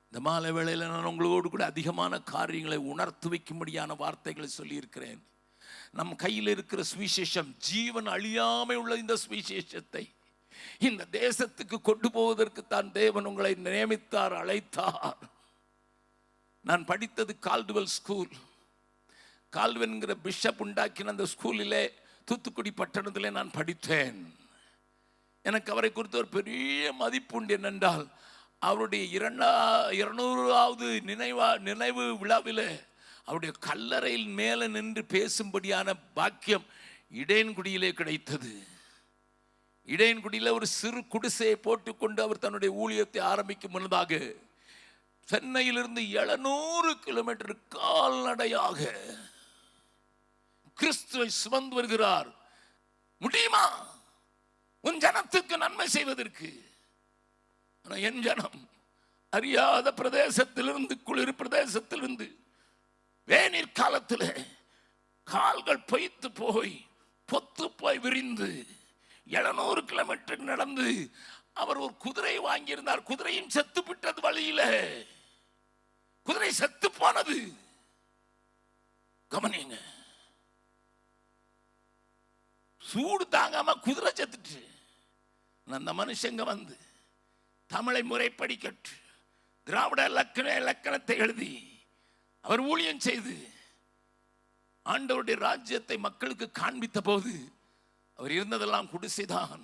இந்த மாலை வேளையில் நான் உங்களோடு கூட அதிகமான காரியங்களை உணர்த்து வைக்கும்படியான வார்த்தைகளை சொல்லியிருக்கிறேன். நம் கையில் இருக்கிற சுவிசேஷம், ஜீவன் அழியாமை உள்ள இந்த சுவிசேஷத்தை இந்த தேசத்துக்கு கொண்டு போவதற்கு தான் தேவன் உங்களை நியமித்தார், அழைத்தார். நான் படித்தது கால்டுவெல் ஸ்கூல். கால்வென்கிற பிஷப் உண்டாக்கின அந்த ஸ்கூலிலே, தூத்துக்குடி பட்டணத்திலே நான் படித்தேன். எனக்கு அவரை குறித்து ஒரு பெரிய மதிப்பு உண்டு. என்னென்றால் அவருடைய 200வது நினைவு விழாவில் அவருடைய கல்லறையில் மேலே நின்று பேசும்படியான பாக்கியம் இடையன்குடியிலே கிடைத்தது. இடையன்குடியில் ஒரு சிறு குடிசையை போட்டுக்கொண்டு அவர் தன்னுடைய ஊழியத்தை ஆரம்பிக்கும் முன்னதாக சென்னையிலிருந்து 700 கிலோமீட்டர் கால்நடையாக கிறிஸ்துவை சுமந்து வருகிறார். முடியுமா உன் ஜனத்துக்கு நன்மை செய்வதற்கு? என் ஜனம் அறியாத பிரதேசத்திலிருந்து, குளிர் பிரதேசத்திலிருந்து வேநீர் காலத்தில் கால்கள் பொய்த்து போய் பொத்து போய் விரிந்து 700 கிலோமீட்டர் நடந்து அவர் ஒரு குதிரை வாங்கியிருந்தார். குதிரையும் செத்து விட்டது வழியில. குதிரை செத்து போனது. கவனிங்க, சூடு தாங்காம குதிரை செத்துட்டு அந்த மனுஷங்க வந்து தமிழை முறைப்படி கற்று திராவிட இலக்கணத்தை எழுதி அவர் ஊழியம் செய்து ஆண்டவருடைய ராஜ்யத்தை மக்களுக்கு காண்பித்த போது அவர் இருந்ததெல்லாம் குடிசைதான்.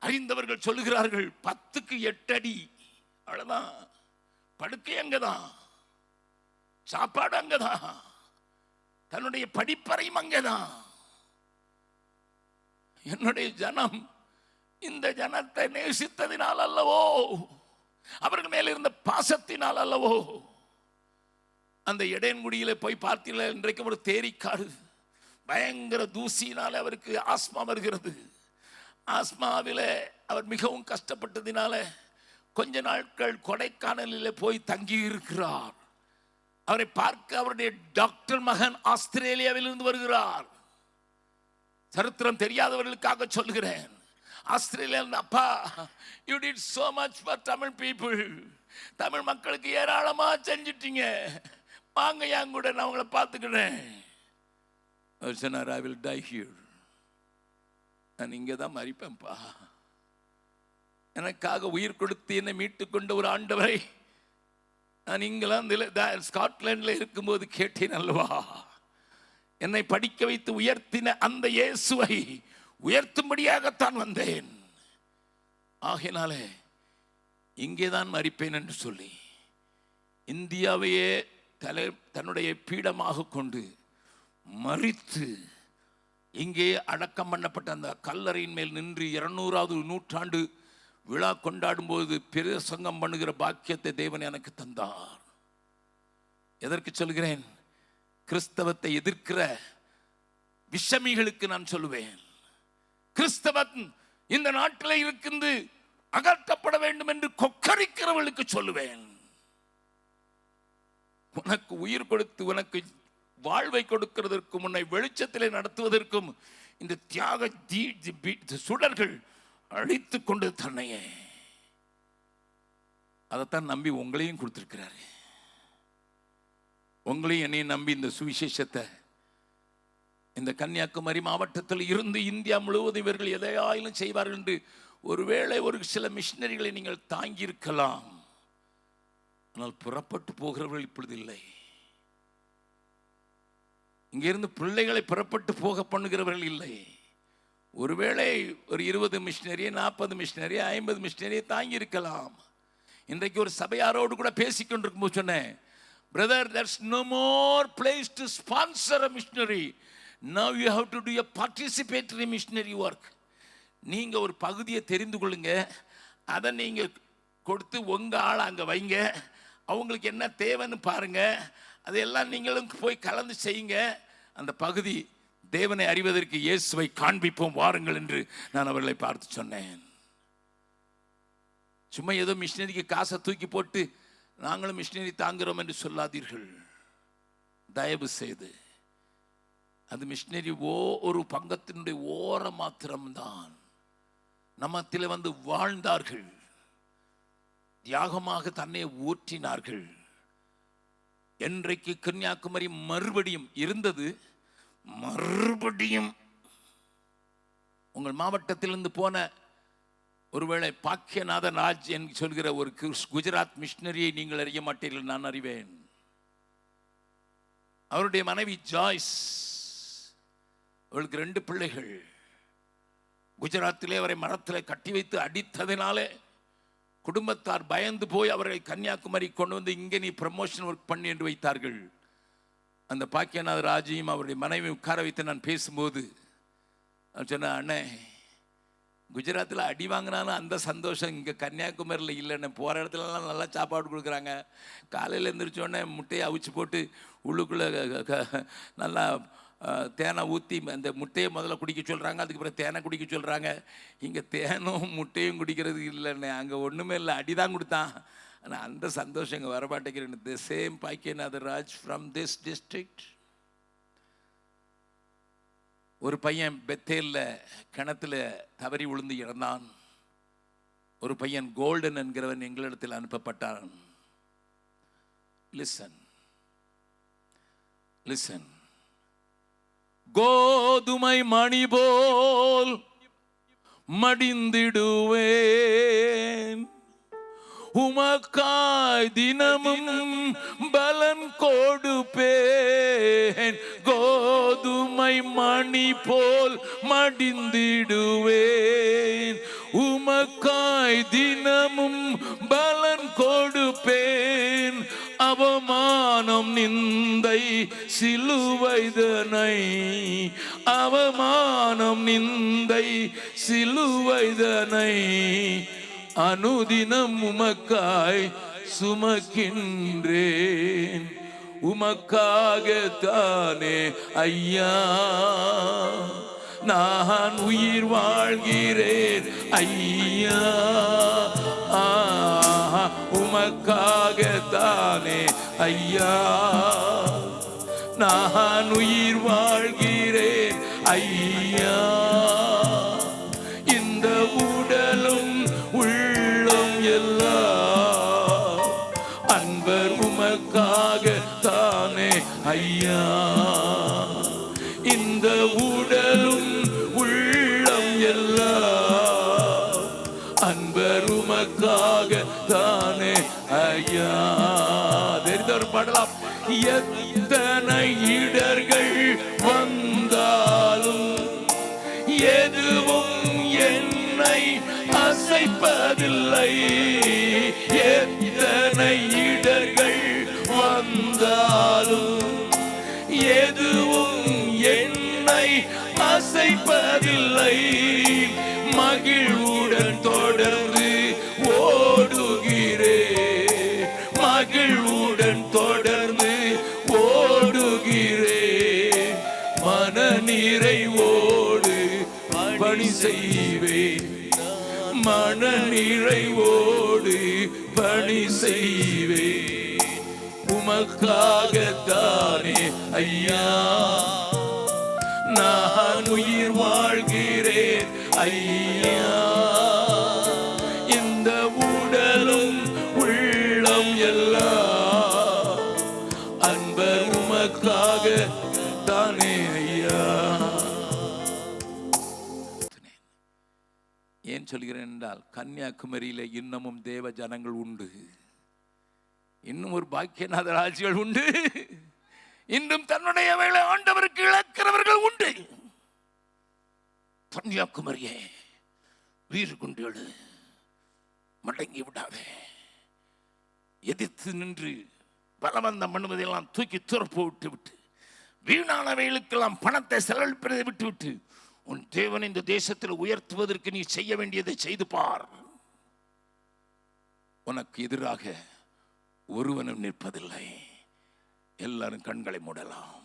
அறிந்தவர்கள் சொல்லுகிறார்கள் 10க்கு 8 அடி, அவ்வளவுதான். படுக்கை அங்கதான், சாப்பாடு அங்கதான், தன்னுடைய படிப்பறையும் அங்கதான். என்னுடைய ஜனம் இந்த ஜனத்தை நேசித்ததினால் அல்லவோ, அவர்கள் மேல இருந்த பாசத்தினால் அல்லவோ, அந்த இடையன்குடியில போய் பார்த்தீங்களா, இன்றைக்கு ஒரு தேரிக்காடு, பயங்கர தூசியினால அவருக்கு ஆஸ்மா வருகிறது. ஆஸ்மாவில் அவர் மிகவும் கஷ்டப்பட்டதினால கொஞ்ச நாட்கள் கொடைக்கானலில் போய் தங்கி இருக்கிறார். அவரை பார்க்க அவருடைய டாக்டர் மகன் ஆஸ்திரேலியாவில் இருந்து வருகிறார். சரித்திரம் தெரியாதவர்களுக்காக சொல்கிறேன். ஆஸ்திரேலியா, அப்பா, you did so much for Tamil people, Tamil மக்களுக்கு ஏராளமா செஞ்சிட்டீங்க, வாங்க என் கூட, நான் உங்களை பார்த்துக்கிறேன். அவர் சொன்னார், I will die here, நான் இங்கே தான் மரிப்பேன்ப்பா. எனக்காக உயிர் கொடுத்து என்னை மீட்டு கொண்ட ஒரு ஆண்டவரை நான் இங்கிலாந்தில் ஸ்காட்லாண்டில் இருக்கும்போது கேட்டேன் அல்லவா. என்னை படிக்க வைத்து உயர்த்தின அந்த இயேசுவை உயர்த்தும்படியாகத்தான் வந்தேன். ஆகையினாலே இங்கேதான் மரிப்பேன் என்று சொல்லி இந்தியாவையே தன்னுடைய பீடமாக கொண்டு மரித்து இங்கே அடக்கம் பண்ணப்பட்ட அந்த கல்லறையின் மேல் நின்று 200வது நூற்றாண்டு விழா கொண்டாடும் போது பிரசங்கம் பண்ணுகிற பாக்கியத்தை தேவன் எனக்கு தந்தார். எதற்கு சொல்கிறேன்? கிறிஸ்தவத்தை எதிர்க்கிற விஷமிகளுக்கு நான் சொல்லுவேன், கிறிஸ்தவன் இந்த நாட்டில் இருந்து அகற்றப்பட வேண்டும் என்று கொக்கரிக்கிறவர்களுக்கு சொல்லுவேன், உனக்கு உயிர் கொடுத்து உனக்கு வாழ்வை கொடுக்கிறதற்கும் உன்னை வெளிச்சத்திலே நடத்துவதற்கும் இந்த தியாக சுடர்கள் அழித்து கொண்டு தன்னையே அதைத்தான் நம்பி உங்களையும் கொடுத்திருக்கிறாரு. உங்களையும் என்னையும் நம்பி இந்த சுவிசேஷத்தை இந்த கன்னியாகுமரி மாவட்டத்தில் இருந்து இந்தியா முழுவதும் இவர்கள் எதையாயிலும் செய்வார்கள் என்று ஒருவேளை ஒரு சில மிஷினரிகளை நீங்கள் தாங்கி இருக்கலாம். ஆனால் புறப்பட்டு போகிறவர்கள் இப்பொழுது இல்லை. இங்கிருந்து பிள்ளைகளை புறப்பட்டு போக பண்ணுகிறவர்கள் இல்லை. ஒருவேளை ஒரு 20 மிஷினரி, 40 மிஷினரி, 50 மிஷினரியை தாங்கி இருக்கலாம். இன்றைக்கு ஒரு சபையாரோடு கூட பேசிக்கொண்டிருக்கும் போது சொன்னேன், brother, there's no more place to sponsor a missionary. Now you have to do a participatory missionary work. நீங்க ஒரு பகுதியை தெரிந்து கொள்ளுங்க, அதை நீங்க கொடுத்து உங்க ஆள் அங்க வைங்க, அவங்களுக்கு என்ன தேவைன்னு பாருங்க, அதையெல்லாம் நீங்களும் போய் கலந்து செய்யுங்க. அந்த பகுதி தேவனை அறிவதற்கு இயேசுவை காண்பிப்போம் வாருங்கள் என்று நான் அவர்களை பார்த்து சொன்னேன். சும்மா ஏதோ மிஷினரிக்கு காசை தூக்கி போட்டு நாங்களும் மிஷினரி தாங்குறோம் என்று சொல்லாதீர்கள். தயவு செய்து அது மிஷினரி ஒரு பங்கத்தினுடைய ஓரம் மாத்திரம்தான். நம்மத்தில் வந்து வாழ்ந்தார்கள், தியாகமாக தன்னை ஊற்றினார்கள். என்றைக்கு கன்னியாகுமரி மறுபடியும் இருந்தது, மறுபடியும் உங்கள் மாவட்டத்திலிருந்து போன ஒருவேளை பாக்கியநாதன் ராஜ் என்று சொல்கிற ஒரு குஜராத் மிஷினரியை நீங்கள் அறிய மாட்டீர்கள், நான் அறிவேன். அவருடைய மனைவி ஜாய்ஸ், அவளுக்கு 2 பிள்ளைகள். குஜராத்திலே அவரை மரத்திலே கட்டி வைத்து அடித்ததினாலே குடும்பத்தார் பயந்து போய் அவரை கன்னியாகுமரி கொண்டு வந்து இங்கே நீ ப்ரமோஷன் ஒர்க் பண்ணி என்று வைத்தார்கள். அந்த பாக்கியநாத ராஜையும் அவருடைய மனைவி உட்கார வைத்து நான் பேசும்போது சொன்னேன், அண்ணே குஜராத்தில் அடி வாங்கினாலும் அந்த சந்தோஷம் இங்கே கன்னியாகுமரியில் இல்லைன்னு. போகிற இடத்துலலாம் நல்லா சாப்பாடு கொடுக்குறாங்க. காலையில் எழுந்திரிச்சோடனே முட்டையை அவிச்சு போட்டு உள்ளுக்குள்ளே நல்லா தேனை ஊற்றி அந்த முட்டையை முதல்ல குடிக்க சொல்கிறாங்க, அதுக்கு பிறகு தேனை குடிக்க சொல்கிறாங்க. இங்கே தேனும் முட்டையும் குடிக்கிறது இல்லைண்ணே, அங்கே ஒன்றுமே இல்லை, அடி தான் கொடுத்தான். ஆனால் அந்த சந்தோஷம் இங்கே வரமாட்டேங்கிறேன். The same Bakkiyanatha Raj from this district. ஒரு பையன் பெத்தேல்ல கிணத்துல தவறி விழுந்து இறந்தான். ஒரு பையன் கோல்டன் என்கிறவன் எங்களிடத்தில் அனுப்பப்பட்டான். Listen listen. கோதுமை மணி போல் மடிந்திடுவேன், உமக்காய் தினமும் பலன் கொடுப்பேன். கோதுமை மணி போல் மடிந்திடுவேன், உமக்காய் தினமும் பலன் கொடுப்பேன். அவமானம் நிந்தை சிலுவைதனை, அவமானம் நிந்தை சிலுவைதனை அனுதினம் உமக்காய் சுமக்கின்றேன். உமக்காகத்தானே ஐயா நான் உயிர் வாழ்கிறேன் ஐயா. உமக்காகத்தானே ஐயா நான் உயிர் வாழ்கிறேன் ஐயா. இந்த உடலும் உள்ளம் எல்லாம் அன்பர் உமக்காகத்தானே ஐயா. இந்த உடலும் உள்ளம் எல்லாம் அன்பர் உமக்காகத்தானே ஐயா. தெரிந்தவர் பாடலாம். எத்தனை இடர்கள் வந்தாலும் எதுவும் என்னை அசைப்பதில்லை. எத்தனை இடர்கள் வந்தாலும் எதுவும் என்னை அசைப்பதில்லை. மகிழ்வுடன் தொடர்ந்து ஓடுகிறேன், மகிழ்வுடன் தொடர்ந்து ஓடுகிறேன். மன நிறைவோடு பணி செய்வேன், மன நிறைவோடு பணி செய்வேன். உமக்காகத்தானே ஐயா நான் உயிர் வாழ்கிறேன் ஐயா. இந்த உடலும் உள்ளம் எல்லாம் அன்பர் உமக்காகத்தானே ஐயா. ஏன் சொல்கிறேன் என்றால் கன்னியாகுமரியில இன்னமும் தேவ ஜனங்கள் உண்டு, இன்னும் ஒரு பாக்கியநாத ராஜ்கள் உண்டு, இன்னும் தன்னுடைய வேலை ஆண்டவருக்கு இழக்கிறவர்கள் உண்டு. கன்னியாகுமரியே வீறு கொண்டு எழு, மடங்கி விடாதே. எதிர்த்து நின்று பலவந்த மனுமதியெல்லாம் தூக்கி துறப்பு விட்டு வீணானவைகளுக்கெல்லாம் பணத்தை செலவழிப்பதை விட்டு உன் தேவன் இந்த தேசத்தில் உயர்த்துவதற்கு நீ செய்ய வேண்டியதை செய்து பார். உனக்கு எதிராக ஒருவனும் நிற்பதில்லை. எல்லாரும் கண்களை மூடலாம்.